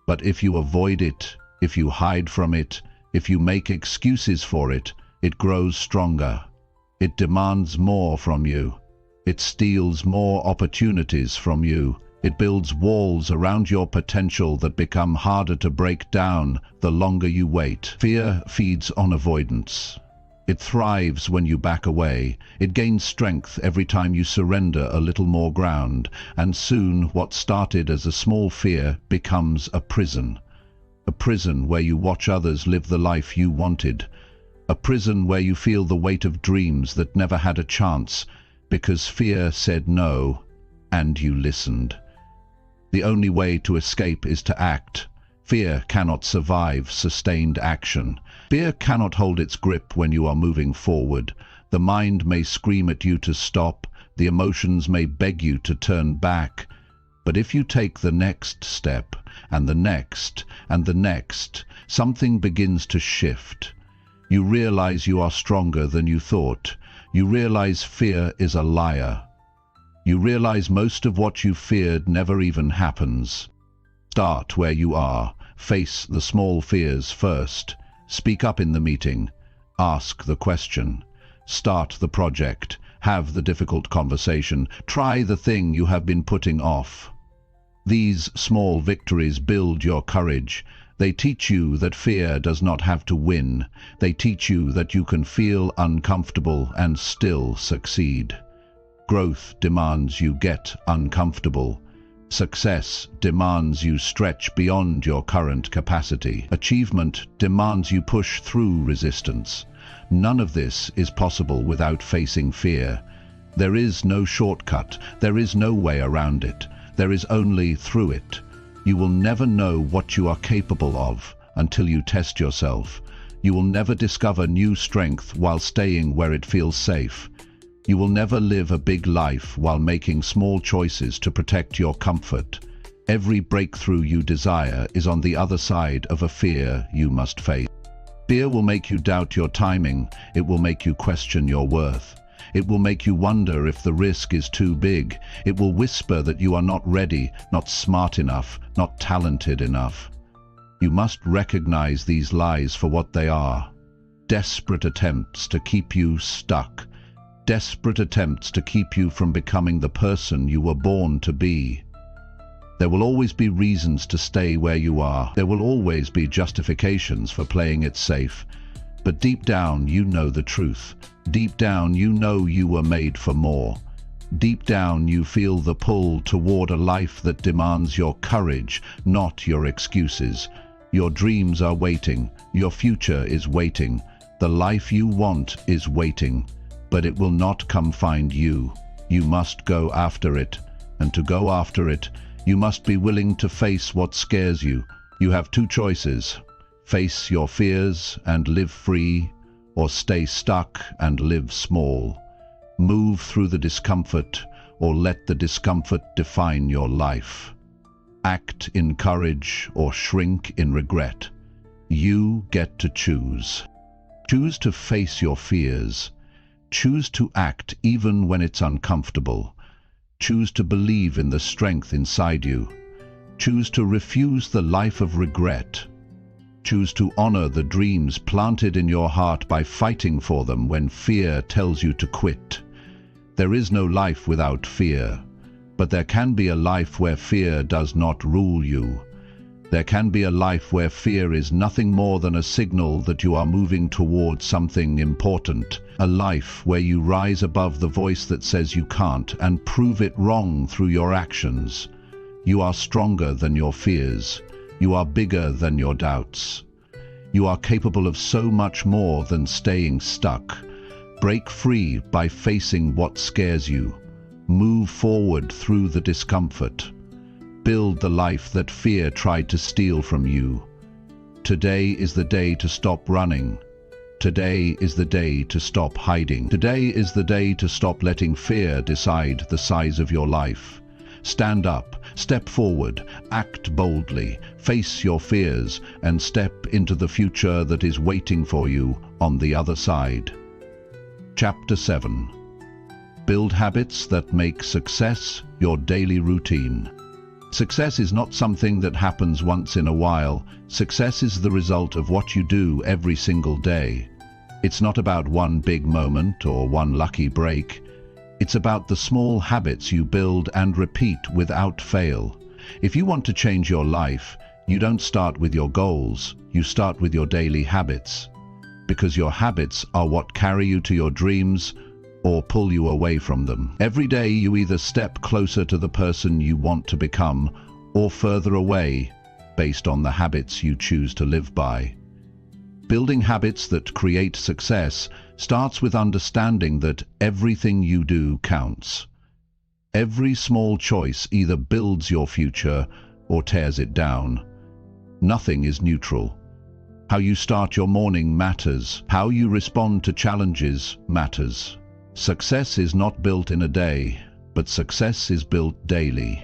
But if you avoid it, if you hide from it, if you make excuses for it, it grows stronger. It demands more from you. It steals more opportunities from you. It builds walls around your potential that become harder to break down the longer you wait. Fear feeds on avoidance. It thrives when you back away. It gains strength every time you surrender a little more ground, and soon what started as a small fear becomes a prison. A prison where you watch others live the life you wanted. A prison where you feel the weight of dreams that never had a chance because fear said no and you listened. The only way to escape is to act. Fear cannot survive sustained action. Fear cannot hold its grip when you are moving forward. The mind may scream at you to stop. The emotions may beg you to turn back. But if you take the next step, and the next, and the next, something begins to shift. You realize you are stronger than you thought. You realize fear is a liar. You realize most of what you feared never even happens. Start where you are. Face the small fears first. Speak up in the meeting. Ask the question. Start the project. Have the difficult conversation. Try the thing you have been putting off. These small victories build your courage. They teach you that fear does not have to win. They teach you that you can feel uncomfortable and still succeed. Growth demands you get uncomfortable. Success demands you stretch beyond your current capacity. Achievement demands you push through resistance. None of this is possible without facing fear. There is no shortcut. There is no way around it. There is only through it. You will never know what you are capable of until you test yourself. You will never discover new strength while staying where it feels safe. You will never live a big life while making small choices to protect your comfort. Every breakthrough you desire is on the other side of a fear you must face. Fear will make you doubt your timing. It will make you question your worth. It will make you wonder if the risk is too big. It will whisper that you are not ready, not smart enough, not talented enough. You must recognize these lies for what they are. Desperate attempts to keep you stuck. Desperate attempts to keep you from becoming the person you were born to be. There will always be reasons to stay where you are. There will always be justifications for playing it safe. But deep down, you know the truth. Deep down, you know you were made for more. Deep down, you feel the pull toward a life that demands your courage, not your excuses. Your dreams are waiting. Your future is waiting. The life you want is waiting. But it will not come find you. You must go after it. And to go after it, you must be willing to face what scares you. You have two choices. Face your fears and live free, or stay stuck and live small. Move through the discomfort, or let the discomfort define your life. Act in courage or shrink in regret. You get to choose. Choose to face your fears. Choose to act even when it's uncomfortable. Choose to believe in the strength inside you. Choose to refuse the life of regret. Choose to honor the dreams planted in your heart by fighting for them when fear tells you to quit. There is no life without fear, but there can be a life where fear does not rule you. There can be a life where fear is nothing more than a signal that you are moving towards something important. A life where you rise above the voice that says you can't and prove it wrong through your actions. You are stronger than your fears. You are bigger than your doubts. You are capable of so much more than staying stuck. Break free by facing what scares you. Move forward through the discomfort. Build the life that fear tried to steal from you. Today is the day to stop running. Today is the day to stop hiding. Today is the day to stop letting fear decide the size of your life. Stand up, step forward, act boldly, face your fears, and step into the future that is waiting for you on the other side. Chapter 7. Build habits that make success your daily routine. Success is not something that happens once in a while. Success is the result of what you do every single day. It's not about one big moment or one lucky break. It's about the small habits you build and repeat without fail. If you want to change your life, you don't start with your goals, you start with your daily habits. Because your habits are what carry you to your dreams or pull you away from them. Every day you either step closer to the person you want to become or further away based on the habits you choose to live by. Building habits that create success starts with understanding that everything you do counts. Every small choice either builds your future or tears it down. Nothing is neutral. How you start your morning matters. How you respond to challenges matters. Success is not built in a day, but success is built daily.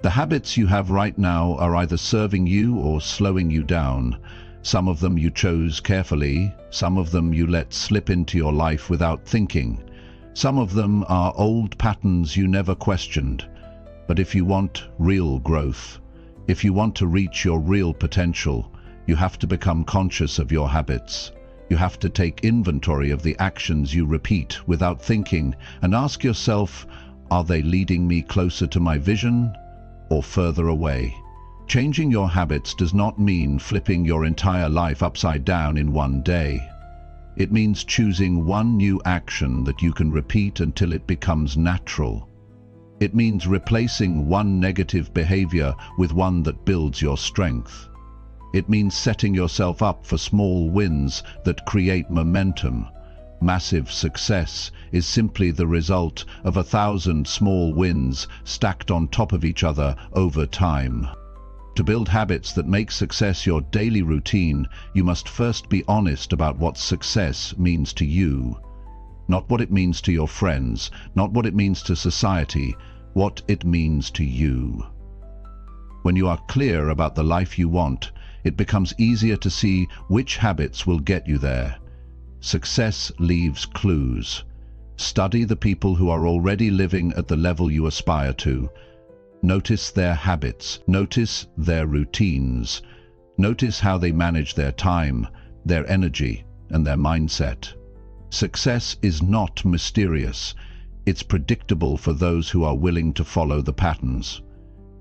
The habits you have right now are either serving you or slowing you down. Some of them you chose carefully, some of them you let slip into your life without thinking. Some of them are old patterns you never questioned. But if you want real growth, if you want to reach your real potential, you have to become conscious of your habits. You have to take inventory of the actions you repeat without thinking and ask yourself, are they leading me closer to my vision or further away? Changing your habits does not mean flipping your entire life upside down in one day. It means choosing one new action that you can repeat until it becomes natural. It means replacing one negative behavior with one that builds your strength. It means setting yourself up for small wins that create momentum. Massive success is simply the result of 1,000 small wins stacked on top of each other over time. To build habits that make success your daily routine, you must first be honest about what success means to you. Not what it means to your friends, not what it means to society, what it means to you. When you are clear about the life you want, it becomes easier to see which habits will get you there. Success leaves clues. Study the people who are already living at the level you aspire to. Notice their habits, notice their routines, notice how they manage their time, their energy, and their mindset. Success is not mysterious. It's predictable for those who are willing to follow the patterns.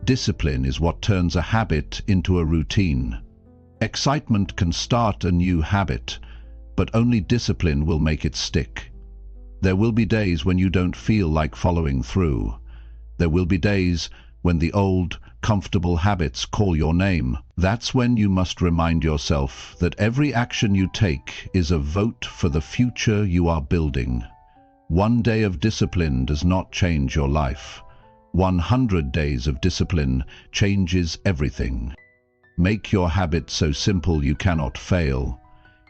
Discipline is what turns a habit into a routine. Excitement can start a new habit, but only discipline will make it stick. There will be days when you don't feel like following through. There will be days when the old, comfortable habits call your name. That's when you must remind yourself that every action you take is a vote for the future you are building. One day of discipline does not change your life. 100 days of discipline changes everything. Make your habit so simple you cannot fail.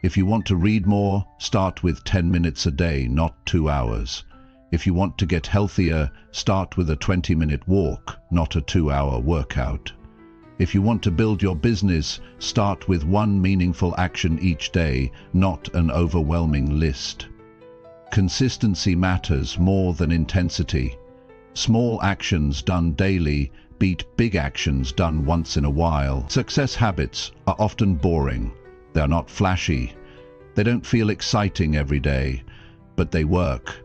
If you want to read more, start with 10 minutes a day, not 2 hours. If you want to get healthier, start with a 20-minute walk, not a 2-hour workout. If you want to build your business, start with one meaningful action each day, not an overwhelming list. Consistency matters more than intensity. Small actions done daily beat big actions done once in a while. Success habits are often boring. They are not flashy. They don't feel exciting every day, but they work.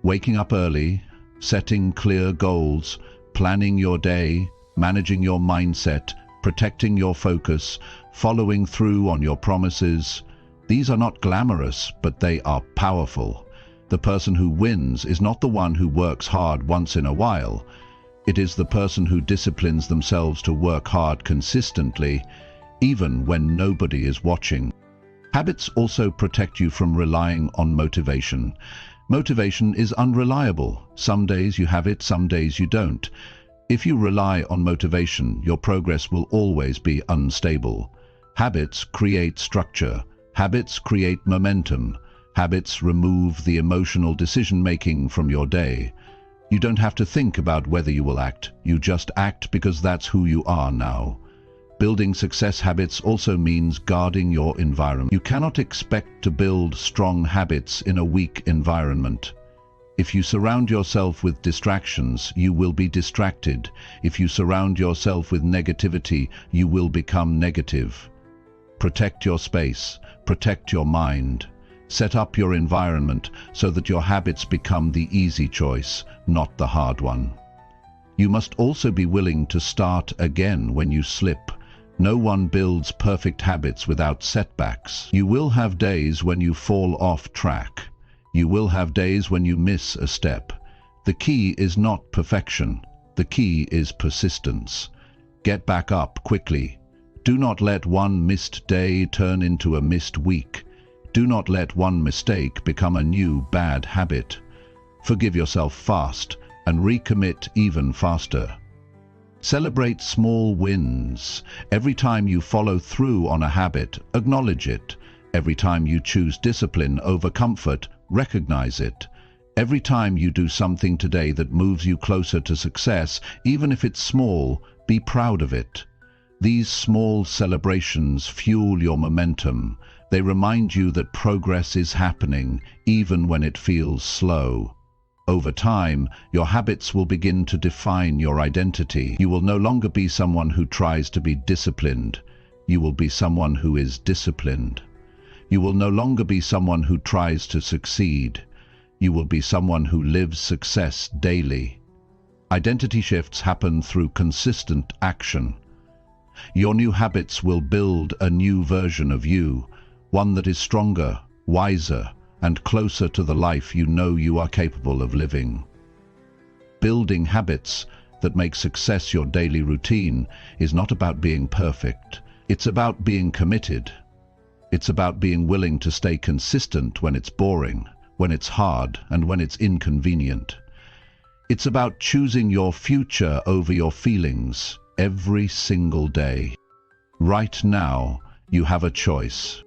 Waking up early, setting clear goals, planning your day, managing your mindset, protecting your focus, following through on your promises. These are not glamorous, but they are powerful. The person who wins is not the one who works hard once in a while. It is the person who disciplines themselves to work hard consistently, even when nobody is watching. Habits also protect you from relying on motivation. Motivation is unreliable. Some days you have it, some days you don't. If you rely on motivation, your progress will always be unstable. Habits create structure. Habits create momentum. Habits remove the emotional decision-making from your day. You don't have to think about whether you will act. You just act because that's who you are now. Building success habits also means guarding your environment. You cannot expect to build strong habits in a weak environment. If you surround yourself with distractions, you will be distracted. If you surround yourself with negativity, you will become negative. Protect your space. Protect your mind. Set up your environment so that your habits become the easy choice, not the hard one. You must also be willing to start again when you slip. No one builds perfect habits without setbacks. You will have days when you fall off track. You will have days when you miss a step. The key is not perfection. The key is persistence. Get back up quickly. Do not let one missed day turn into a missed week. Do not let one mistake become a new bad habit. Forgive yourself fast and recommit even faster. Celebrate small wins. Every time you follow through on a habit, acknowledge it. Every time you choose discipline over comfort, recognize it. Every time you do something today that moves you closer to success, even if it's small, be proud of it. These small celebrations fuel your momentum. They remind you that progress is happening, even when it feels slow. Over time, your habits will begin to define your identity. You will no longer be someone who tries to be disciplined. You will be someone who is disciplined. You will no longer be someone who tries to succeed. You will be someone who lives success daily. Identity shifts happen through consistent action. Your new habits will build a new version of you, one that is stronger, wiser, and closer to the life you know you are capable of living. Building habits that make success your daily routine is not about being perfect. It's about being committed. It's about being willing to stay consistent when it's boring, when it's hard, and when it's inconvenient. It's about choosing your future over your feelings every single day. Right now, you have a choice.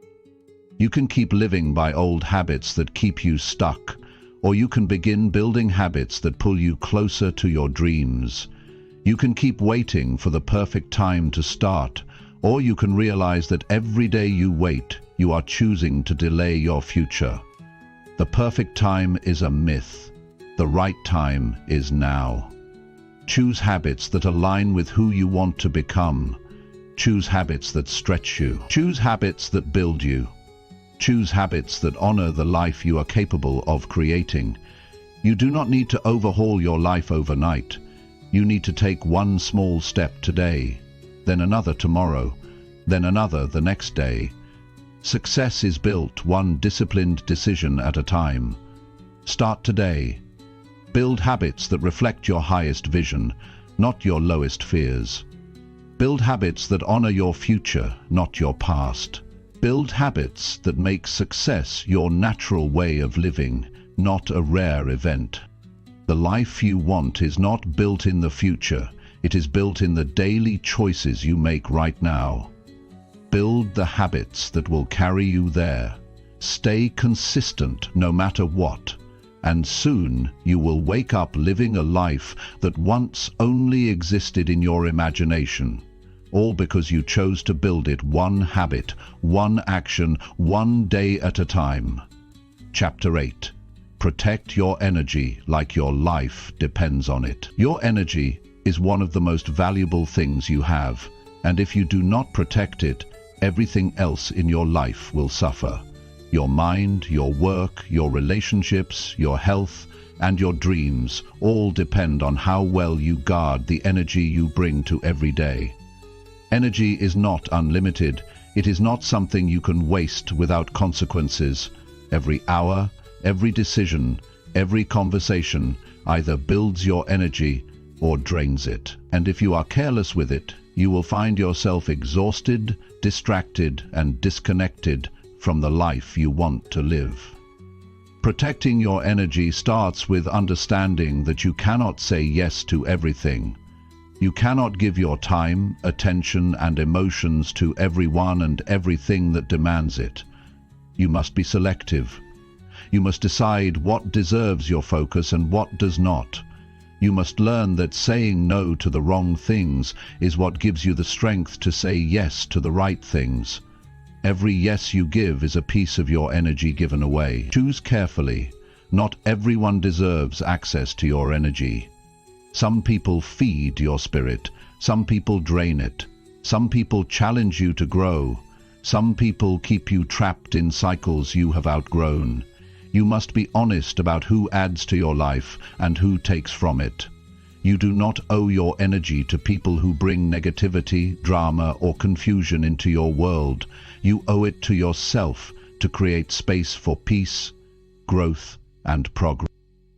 You can keep living by old habits that keep you stuck, or you can begin building habits that pull you closer to your dreams. You can keep waiting for the perfect time to start, or you can realize that every day you wait, you are choosing to delay your future. The perfect time is a myth. The right time is now. Choose habits that align with who you want to become. Choose habits that stretch you. Choose habits that build you. Choose habits that honor the life you are capable of creating. You do not need to overhaul your life overnight. You need to take one small step today, then another tomorrow, then another the next day. Success is built one disciplined decision at a time. Start today. Build habits that reflect your highest vision, not your lowest fears. Build habits that honor your future, not your past. Build habits that make success your natural way of living, not a rare event. The life you want is not built in the future, it is built in the daily choices you make right now. Build the habits that will carry you there. Stay consistent no matter what, and soon you will wake up living a life that once only existed in your imagination. All because you chose to build it one habit, one action, one day at a time. Chapter 8. Protect your energy like your life depends on it. Your energy is one of the most valuable things you have, and if you do not protect it, everything else in your life will suffer. Your mind, your work, your relationships, your health, and your dreams all depend on how well you guard the energy you bring to every day. Energy is not unlimited. It is not something you can waste without consequences. Every hour, every decision, every conversation either builds your energy or drains it. And if you are careless with it, you will find yourself exhausted, distracted, and disconnected from the life you want to live. Protecting your energy starts with understanding that you cannot say yes to everything. You cannot give your time, attention, and emotions to everyone and everything that demands it. You must be selective. You must decide what deserves your focus and what does not. You must learn that saying no to the wrong things is what gives you the strength to say yes to the right things. Every yes you give is a piece of your energy given away. Choose carefully. Not everyone deserves access to your energy. Some people feed your spirit. Some people drain it. Some people challenge you to grow. Some people keep you trapped in cycles you have outgrown. You must be honest about who adds to your life and who takes from it. You do not owe your energy to people who bring negativity, drama, or confusion into your world. You owe it to yourself to create space for peace, growth, and progress.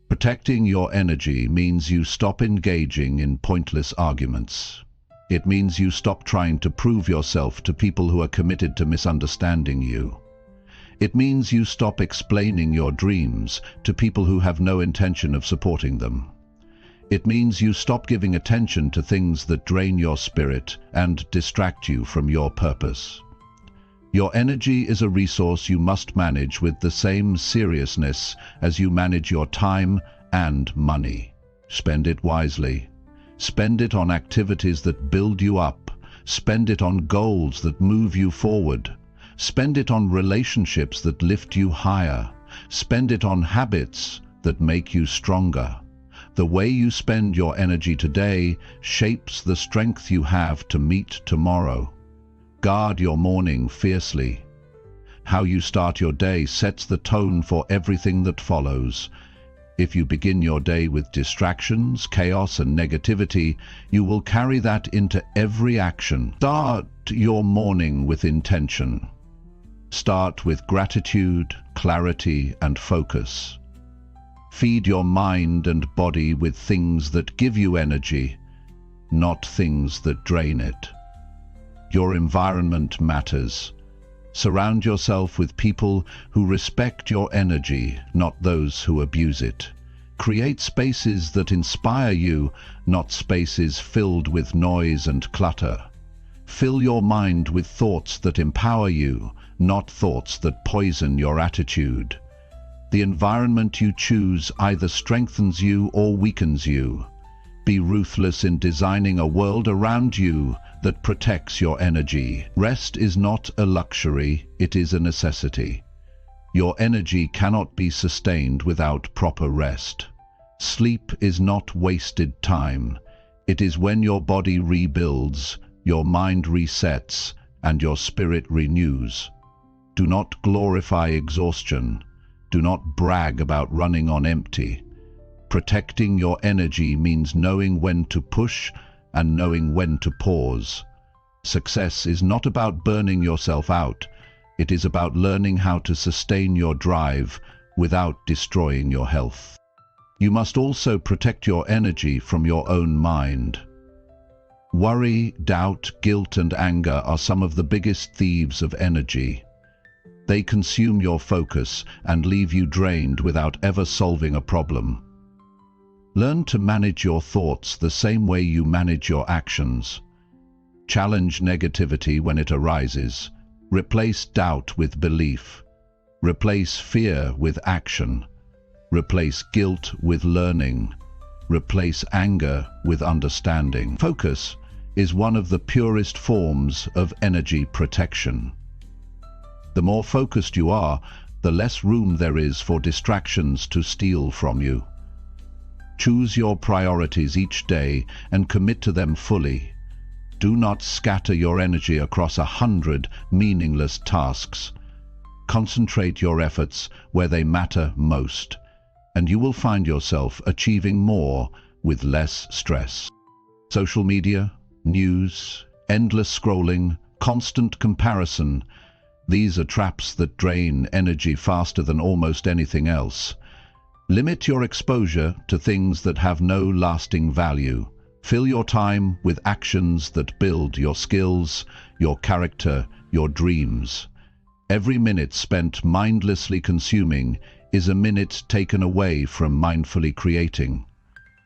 Protecting your energy means you stop engaging in pointless arguments. It means you stop trying to prove yourself to people who are committed to misunderstanding you. It means you stop explaining your dreams to people who have no intention of supporting them. It means you stop giving attention to things that drain your spirit and distract you from your purpose. Your energy is a resource you must manage with the same seriousness as you manage your time and money. Spend it wisely. Spend it on activities that build you up. Spend it on goals that move you forward. Spend it on relationships that lift you higher. Spend it on habits that make you stronger. The way you spend your energy today shapes the strength you have to meet tomorrow. Guard your morning fiercely. How you start your day sets the tone for everything that follows. If you begin your day with distractions, chaos, and negativity, you will carry that into every action. Start your morning with intention. Start with gratitude, clarity, and focus. Feed your mind and body with things that give you energy, not things that drain it. Your environment matters. Surround yourself with people who respect your energy, not those who abuse it. Create spaces that inspire you, not spaces filled with noise and clutter. Fill your mind with thoughts that empower you, not thoughts that poison your attitude. The environment you choose either strengthens you or weakens you. Be ruthless in designing a world around you that protects your energy. Rest is not a luxury, it is a necessity. Your energy cannot be sustained without proper rest. Sleep is not wasted time. It is when your body rebuilds, your mind resets, and your spirit renews. Do not glorify exhaustion. Do not brag about running on empty. Protecting your energy means knowing when to push and knowing when to pause. Success is not about burning yourself out. It is about learning how to sustain your drive without destroying your health. You must also protect your energy from your own mind. Worry, doubt, guilt, and anger are some of the biggest thieves of energy. They consume your focus and leave you drained without ever solving a problem. Learn to manage your thoughts the same way you manage your actions. Challenge negativity when it arises. Replace doubt with belief. Replace fear with action. Replace guilt with learning. Replace anger with understanding. Focus is one of the purest forms of energy protection. The more focused you are, the less room there is for distractions to steal from you. Choose your priorities each day and commit to them fully. Do not scatter your energy across 100 meaningless tasks. Concentrate your efforts where they matter most, and you will find yourself achieving more with less stress. Social media, news, endless scrolling, constant comparison, these are traps that drain energy faster than almost anything else. Limit your exposure to things that have no lasting value. Fill your time with actions that build your skills, your character, your dreams. Every minute spent mindlessly consuming is a minute taken away from mindfully creating.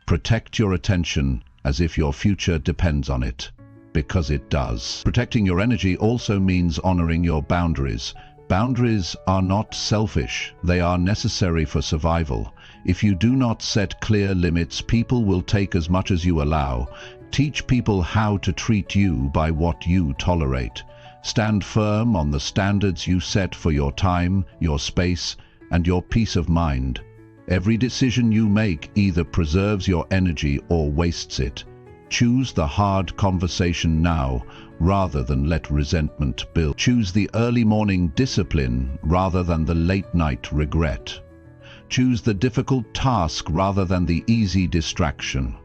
Protect your attention as if your future depends on it, because it does. Protecting your energy also means honoring your boundaries. Boundaries are not selfish, they are necessary for survival. If you do not set clear limits, people will take as much as you allow. Teach people how to treat you by what you tolerate. Stand firm on the standards you set for your time, your space, and your peace of mind. Every decision you make either preserves your energy or wastes it. Choose the hard conversation now, rather than let resentment build. Choose the early morning discipline rather than the late night regret. Choose the difficult task rather than the easy distraction.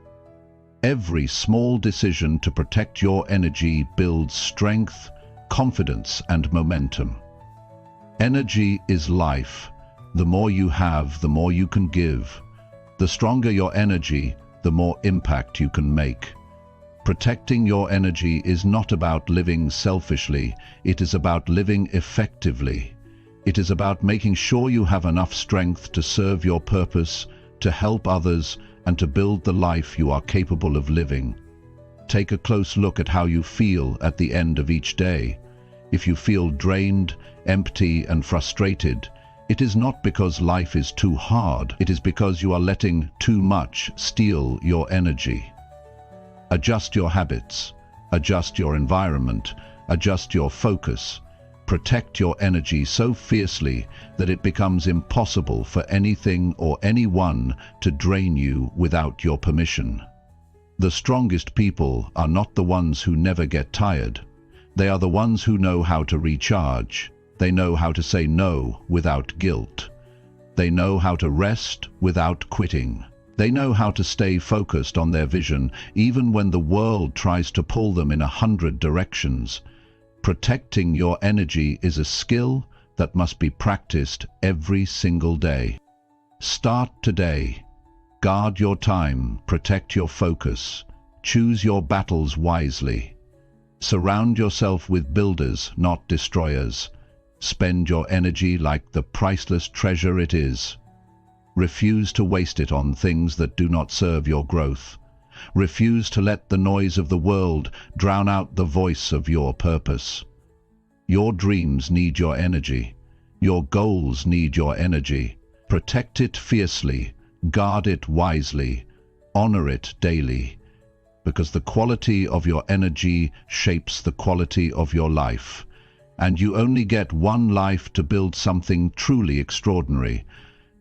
Every small decision to protect your energy builds strength, confidence, and momentum. Energy is life. The more you have, the more you can give. The stronger your energy, the more impact you can make. Protecting your energy is not about living selfishly, it is about living effectively. It is about making sure you have enough strength to serve your purpose, to help others, and to build the life you are capable of living. Take a close look at how you feel at the end of each day. If you feel drained, empty, and frustrated, it is not because life is too hard, it is because you are letting too much steal your energy. Adjust your habits, adjust your environment, adjust your focus. Protect your energy so fiercely that it becomes impossible for anything or anyone to drain you without your permission. The strongest people are not the ones who never get tired. They are the ones who know how to recharge. They know how to say no without guilt. They know how to rest without quitting. They know how to stay focused on their vision even when the world tries to pull them in 100 directions. Protecting your energy is a skill that must be practiced every single day. Start today. Guard your time, protect your focus, choose your battles wisely. Surround yourself with builders, not destroyers. Spend your energy like the priceless treasure it is. Refuse to waste it on things that do not serve your growth. Refuse to let the noise of the world drown out the voice of your purpose. Your dreams need your energy. Your goals need your energy. Protect it fiercely, guard it wisely, honor it daily, because the quality of your energy shapes the quality of your life. And you only get one life to build something truly extraordinary.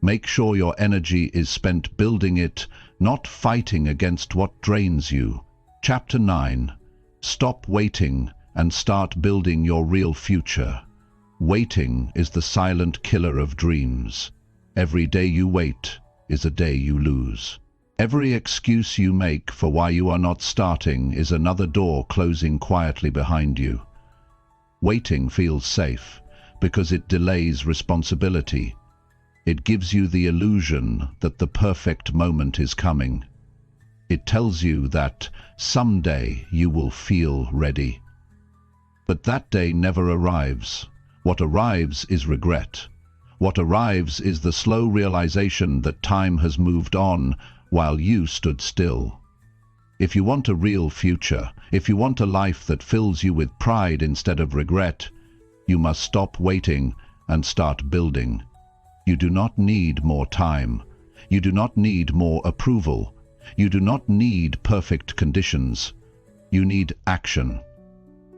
Make sure your energy is spent building it, not fighting against what drains you. Chapter 9. Stop waiting and start building your real future. Waiting is the silent killer of dreams. Every day you wait is a day you lose. Every excuse you make for why you are not starting is another door closing quietly behind you. Waiting feels safe because it delays responsibility. It gives you the illusion that the perfect moment is coming. It tells you that someday you will feel ready. But that day never arrives. What arrives is regret. What arrives is the slow realization that time has moved on while you stood still. If you want a real future, if you want a life that fills you with pride instead of regret, you must stop waiting and start building. You do not need more time. You do not need more approval. You do not need perfect conditions. You need action.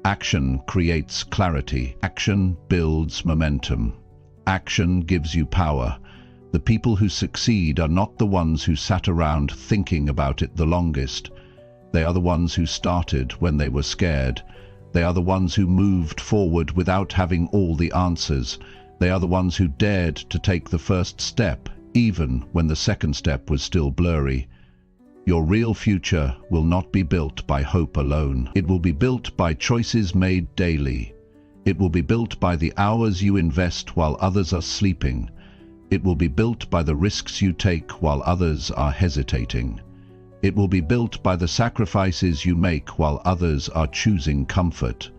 Action creates clarity. Action builds momentum. Action gives you power. The people who succeed are not the ones who sat around thinking about it the longest. They are the ones who started when they were scared. They are the ones who moved forward without having all the answers. They are the ones who dared to take the first step, even when the second step was still blurry. Your real future will not be built by hope alone. It will be built by choices made daily. It will be built by the hours you invest while others are sleeping. It will be built by the risks you take while others are hesitating. It will be built by the sacrifices you make while others are choosing comfort.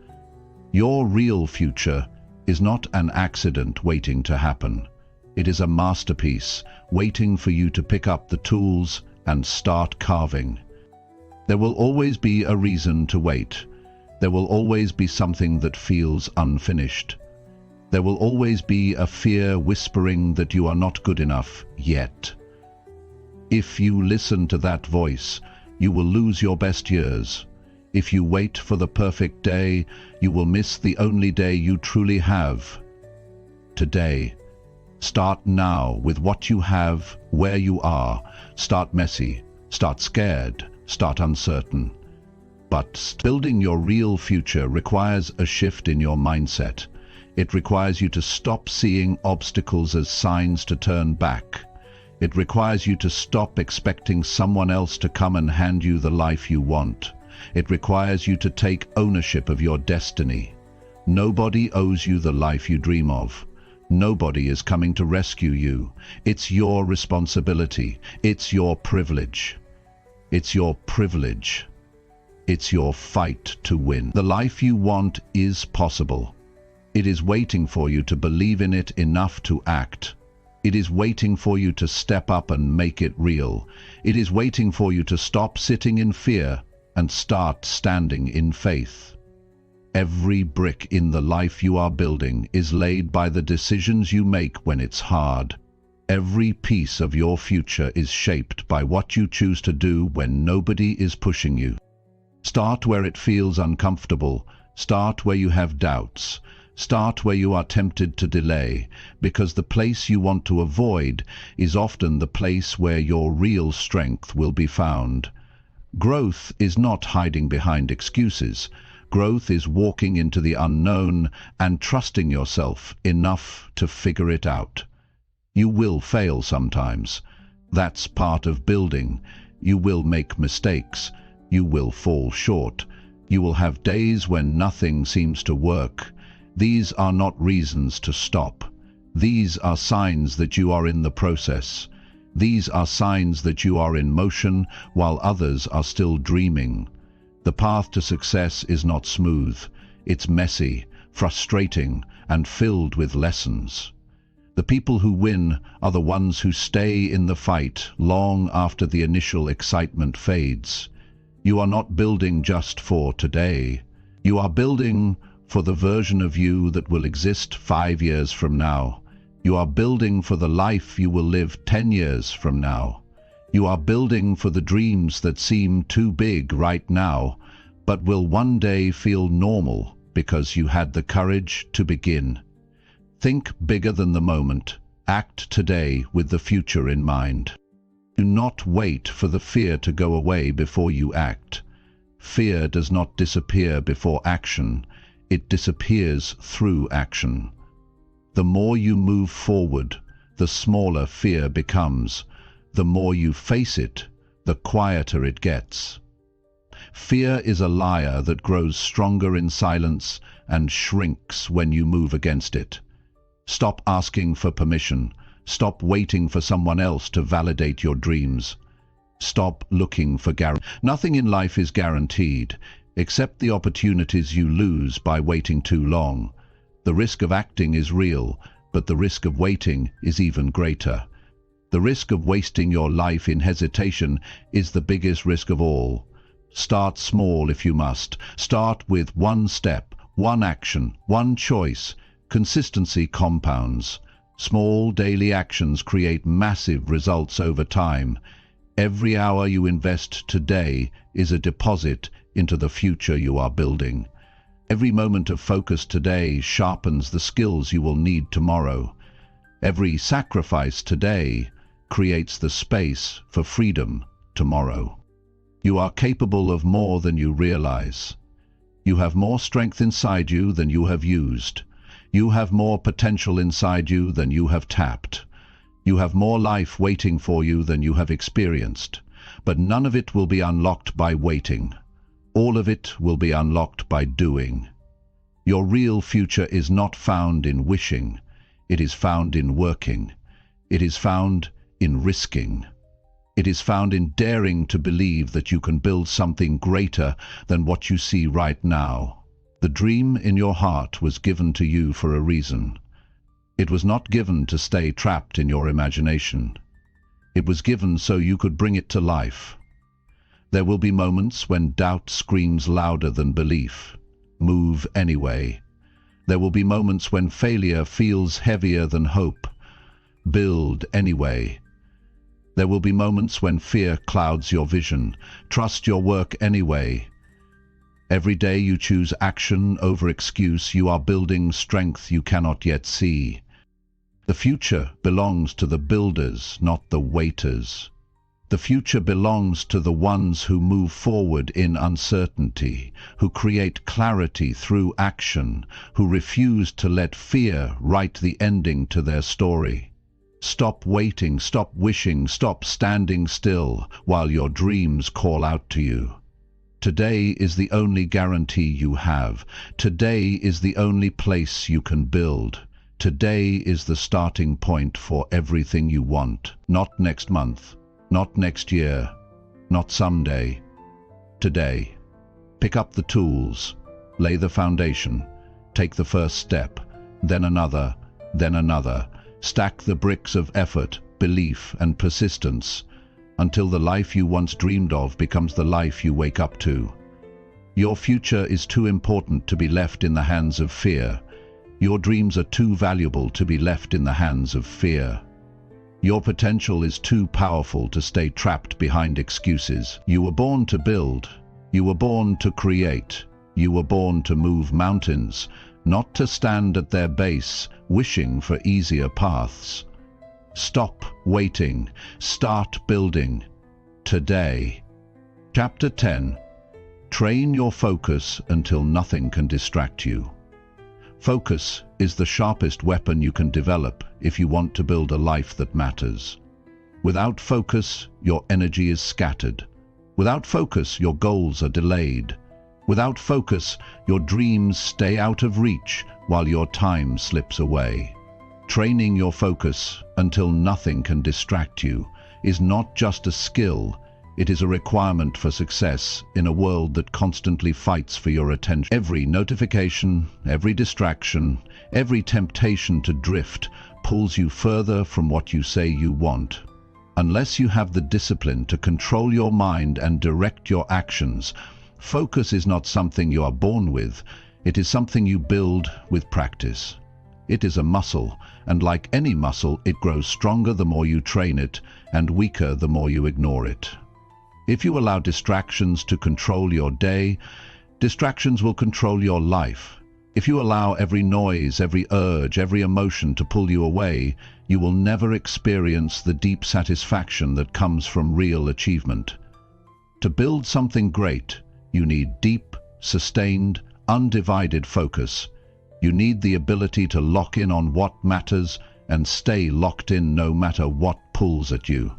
Your real future is not an accident waiting to happen. It is a masterpiece waiting for you to pick up the tools and start carving. There will always be a reason to wait. There will always be something that feels unfinished. There will always be a fear whispering that you are not good enough yet. If you listen to that voice, you will lose your best years. If you wait for the perfect day, you will miss the only day you truly have. Today. Start now with what you have, where you are. Start messy, start scared, start uncertain. But building your real future requires a shift in your mindset. It requires you to stop seeing obstacles as signs to turn back. It requires you to stop expecting someone else to come and hand you the life you want. It requires you to take ownership of your destiny. Nobody owes you the life you dream of. Nobody is coming to rescue you. It's your responsibility. It's your privilege. It's your privilege. It's your fight to win. The life you want is possible. It is waiting for you to believe in it enough to act. It is waiting for you to step up and make it real. It is waiting for you to stop sitting in fear and start standing in faith. Every brick in the life you are building is laid by the decisions you make when it's hard. Every piece of your future is shaped by what you choose to do when nobody is pushing you. Start where it feels uncomfortable. Start where you have doubts. Start where you are tempted to delay, because the place you want to avoid is often the place where your real strength will be found. Growth is not hiding behind excuses. Growth is walking into the unknown and trusting yourself enough to figure it out. You will fail sometimes. That's part of building. You will make mistakes. You will fall short. You will have days when nothing seems to work. These are not reasons to stop. These are signs that you are in the process. These are signs that you are in motion while others are still dreaming. The path to success is not smooth. It's messy, frustrating, and filled with lessons. The people who win are the ones who stay in the fight long after the initial excitement fades. You are not building just for today. You are building for the version of you that will exist 5 years from now. You are building for the life you will live 10 years from now. You are building for the dreams that seem too big right now, but will one day feel normal because you had the courage to begin. Think bigger than the moment. Act today with the future in mind. Do not wait for the fear to go away before you act. Fear does not disappear before action. It disappears through action. The more you move forward, the smaller fear becomes. The more you face it, the quieter it gets. Fear is a liar that grows stronger in silence and shrinks when you move against it. Stop asking for permission. Stop waiting for someone else to validate your dreams. Stop looking for guarantees. Nothing in life is guaranteed, except the opportunities you lose by waiting too long. The risk of acting is real, but the risk of waiting is even greater. The risk of wasting your life in hesitation is the biggest risk of all. Start small if you must. Start with one step, one action, one choice. Consistency compounds. Small daily actions create massive results over time. Every hour you invest today is a deposit into the future you are building. Every moment of focus today sharpens the skills you will need tomorrow. Every sacrifice today creates the space for freedom tomorrow. You are capable of more than you realize. You have more strength inside you than you have used. You have more potential inside you than you have tapped. You have more life waiting for you than you have experienced. But none of it will be unlocked by waiting. All of it will be unlocked by doing. Your real future is not found in wishing. It is found in working. It is found in risking. It is found in daring to believe that you can build something greater than what you see right now. The dream in your heart was given to you for a reason. It was not given to stay trapped in your imagination. It was given so you could bring it to life. There will be moments when doubt screams louder than belief. Move anyway. There will be moments when failure feels heavier than hope. Build anyway. There will be moments when fear clouds your vision. Trust your work anyway. Every day you choose action over excuse, you are building strength you cannot yet see. The future belongs to the builders, not the waiters. The future belongs to the ones who move forward in uncertainty, who create clarity through action, who refuse to let fear write the ending to their story. Stop waiting, stop wishing, stop standing still while your dreams call out to you. Today is the only guarantee you have. Today is the only place you can build. Today is the starting point for everything you want. Not next month, not next year, not someday. Today. Pick up the tools, lay the foundation, take the first step, then another, then another. Stack the bricks of effort, belief, and persistence until the life you once dreamed of becomes the life you wake up to. Your future is too important to be left in the hands of fear. Your dreams are too valuable to be left in the hands of fear. Your potential is too powerful to stay trapped behind excuses. You were born to build. You were born to create. You were born to move mountains, not to stand at their base, wishing for easier paths. Stop waiting. Start building. Today. Chapter 10. Train your focus until nothing can distract you. Focus is the sharpest weapon you can develop if you want to build a life that matters. Without focus, your energy is scattered. Without focus, your goals are delayed. Without focus, your dreams stay out of reach while your time slips away. Training your focus until nothing can distract you is not just a skill, It is a requirement for success in a world that constantly fights for your attention. Every notification, every distraction, every temptation to drift pulls you further from what you say you want. Unless you have the discipline to control your mind and direct your actions, focus is not something you are born with. It is something you build with practice. It is a muscle, and like any muscle, it grows stronger the more you train it, and weaker the more you ignore it. If you allow distractions to control your day, distractions will control your life. If you allow every noise, every urge, every emotion to pull you away, you will never experience the deep satisfaction that comes from real achievement. To build something great, you need deep, sustained, undivided focus. You need the ability to lock in on what matters and stay locked in no matter what pulls at you.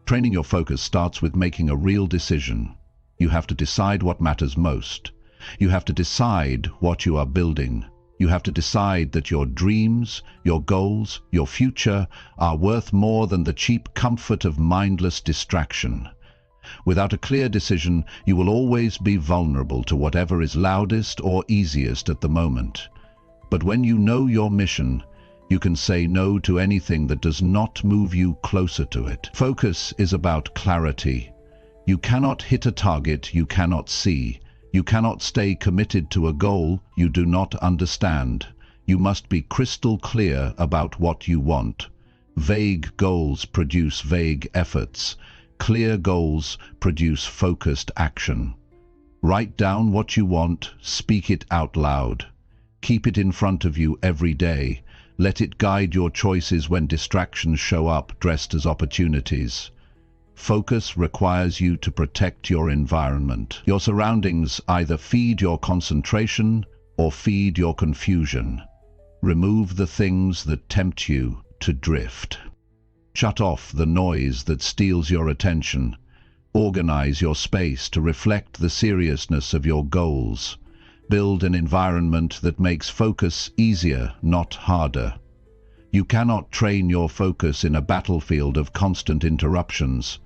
Training your focus starts with making a real decision. You have to decide what matters most. You have to decide what you are building. You have to decide that your dreams, your goals, your future are worth more than the cheap comfort of mindless distraction. Without a clear decision, you will always be vulnerable to whatever is loudest or easiest at the moment. But when you know your mission, you can say no to anything that does not move you closer to it. Focus is about clarity. You cannot hit a target you cannot see. You cannot stay committed to a goal you do not understand. You must be crystal clear about what you want. Vague goals produce vague efforts. Clear goals produce focused action. Write down what you want, speak it out loud. Keep it in front of you every day. Let it guide your choices when distractions show up dressed as opportunities. Focus requires you to protect your environment. Your surroundings either feed your concentration or feed your confusion. Remove the things that tempt you to drift. Shut off the noise that steals your attention. Organize your space to reflect the seriousness of your goals. Build an environment that makes focus easier, not harder. You cannot train your focus in a battlefield of constant interruptions.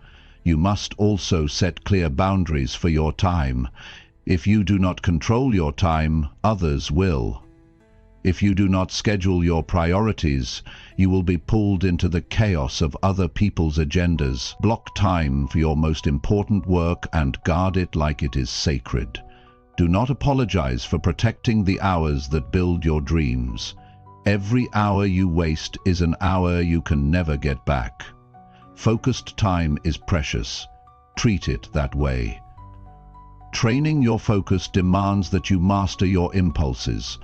You must also set clear boundaries for your time. If you do not control your time, others will. If you do not schedule your priorities, you will be pulled into the chaos of other people's agendas. Block time for your most important work and guard it like it is sacred. Do not apologize for protecting the hours that build your dreams. Every hour you waste is an hour you can never get back. Focused time is precious. Treat it that way. Training your focus demands that you master your impulses.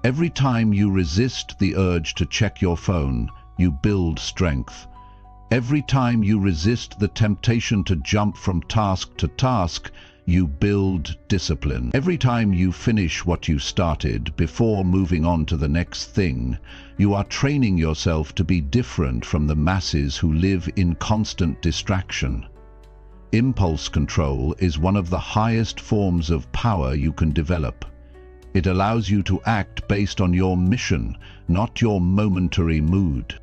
Every time you resist the urge to check your phone, you build strength. Every time you resist the temptation to jump from task to task, you build discipline. Every time you finish what you started before moving on to the next thing, you are training yourself to be different from the masses who live in constant distraction. Impulse control is one of the highest forms of power you can develop. It allows you to act based on your mission, not your momentary mood.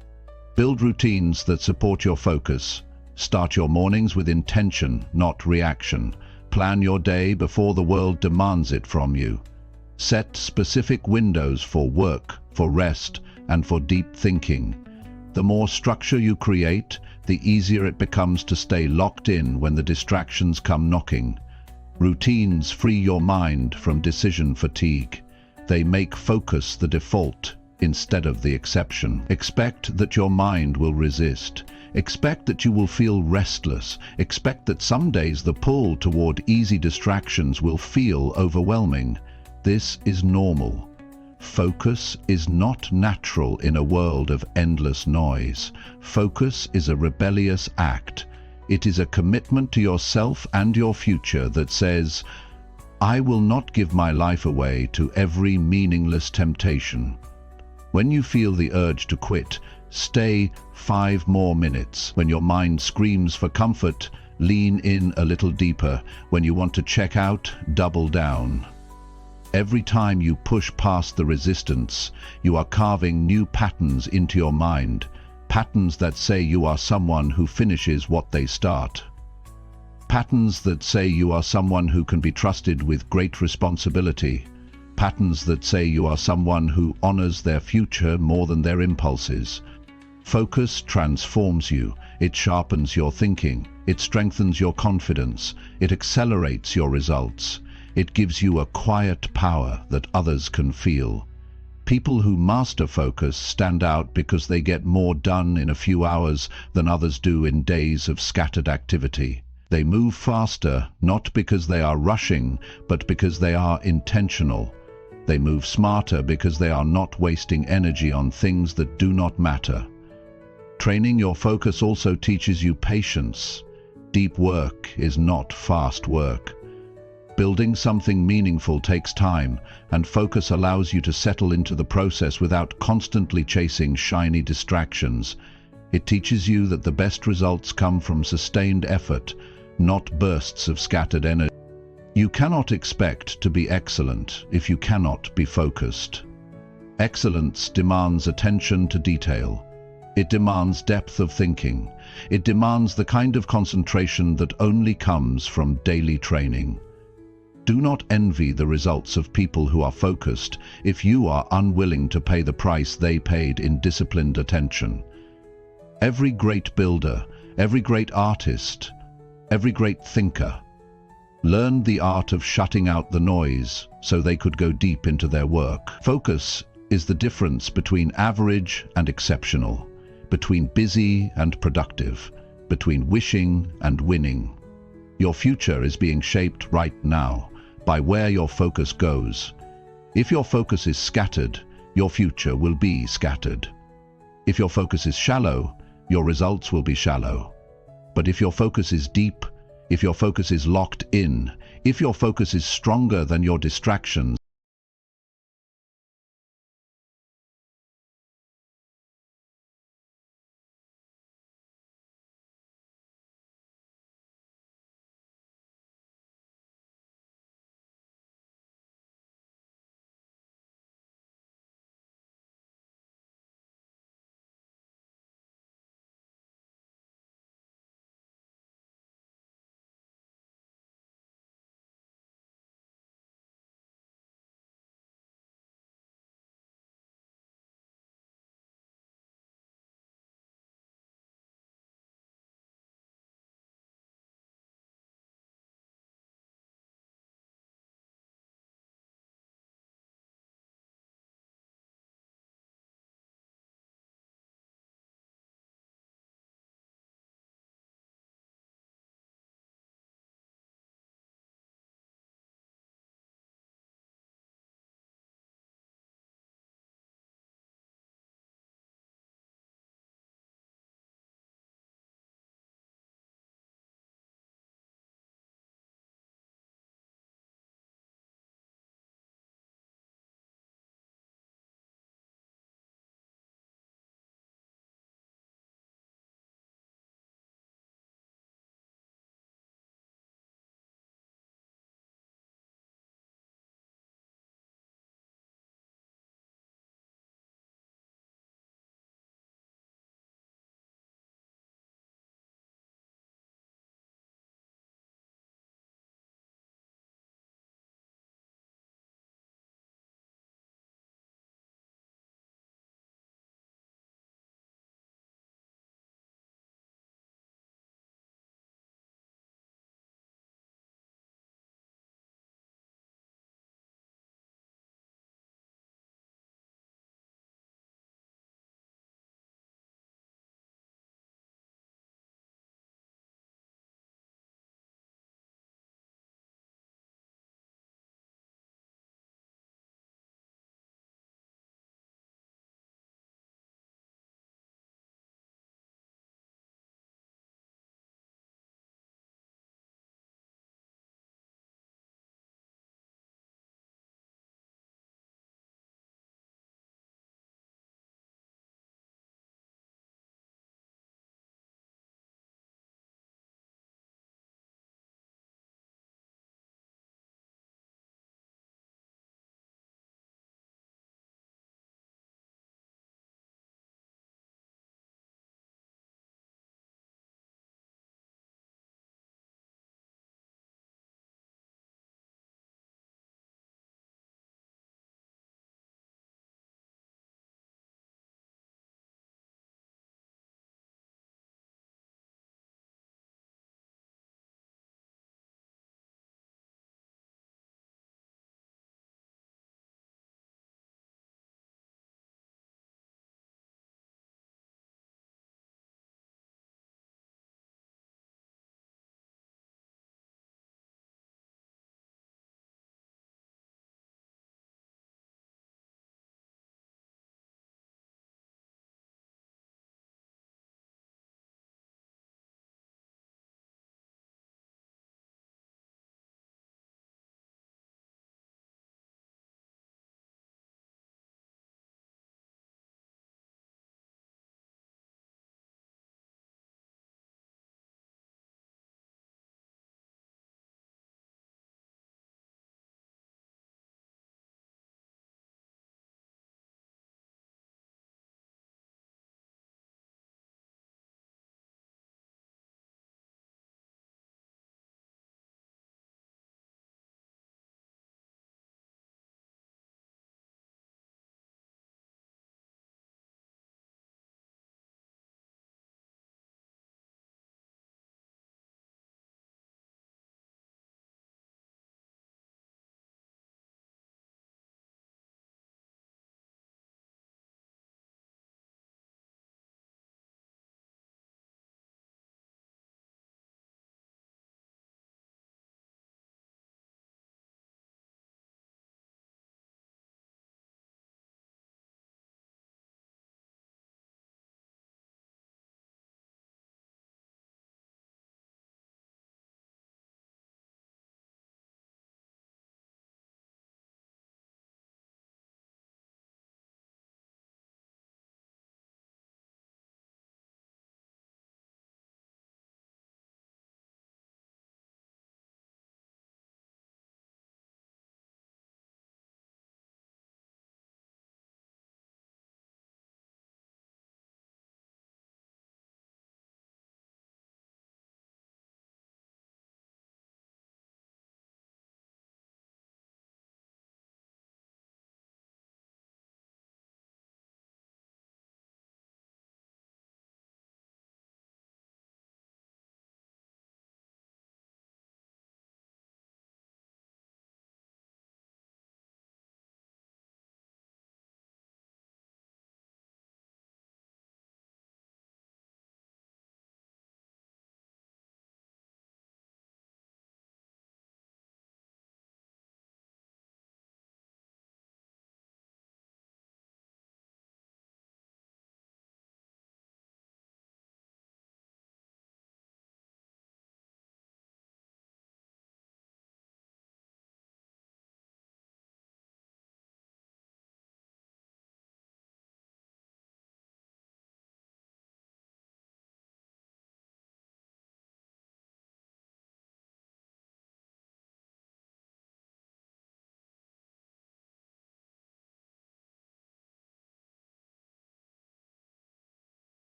Build routines that support your focus. Start your mornings with intention, not reaction. Plan your day before the world demands it from you. Set specific windows for work, for rest, and for deep thinking. The more structure you create, the easier it becomes to stay locked in when the distractions come knocking. Routines free your mind from decision fatigue. They make focus the default instead of the exception. Expect that your mind will resist. Expect that you will feel restless. Expect that some days the pull toward easy distractions will feel overwhelming. This is normal. Focus is not natural in a world of endless noise. Focus is a rebellious act. It is a commitment to yourself and your future that says, I will not give my life away to every meaningless temptation. When you feel the urge to quit, stay 5 more minutes. When your mind screams for comfort, lean in a little deeper. When you want to check out, double down. Every time you push past the resistance, you are carving new patterns into your mind. Patterns that say you are someone who finishes what they start. Patterns that say you are someone who can be trusted with great responsibility. Patterns that say you are someone who honors their future more than their impulses. Focus transforms you. It sharpens your thinking. It strengthens your confidence. It accelerates your results. It gives you a quiet power that others can feel. People who master focus stand out because they get more done in a few hours than others do in days of scattered activity. They move faster, not because they are rushing, but because they are intentional. They move smarter because they are not wasting energy on things that do not matter. Training your focus also teaches you patience. Deep work is not fast work. Building something meaningful takes time, and focus allows you to settle into the process without constantly chasing shiny distractions. It teaches you that the best results come from sustained effort, not bursts of scattered energy. You cannot expect to be excellent if you cannot be focused. Excellence demands attention to detail. It demands depth of thinking. It demands the kind of concentration that only comes from daily training. Do not envy the results of people who are focused if you are unwilling to pay the price they paid in disciplined attention. Every great builder, every great artist, every great thinker learned the art of shutting out the noise so they could go deep into their work. Focus is the difference between average and exceptional, between busy and productive, between wishing and winning. Your future is being shaped right now by where your focus goes. If your focus is scattered, your future will be scattered. If your focus is shallow, your results will be shallow. But if your focus is deep, if your focus is locked in, if your focus is stronger than your distractions,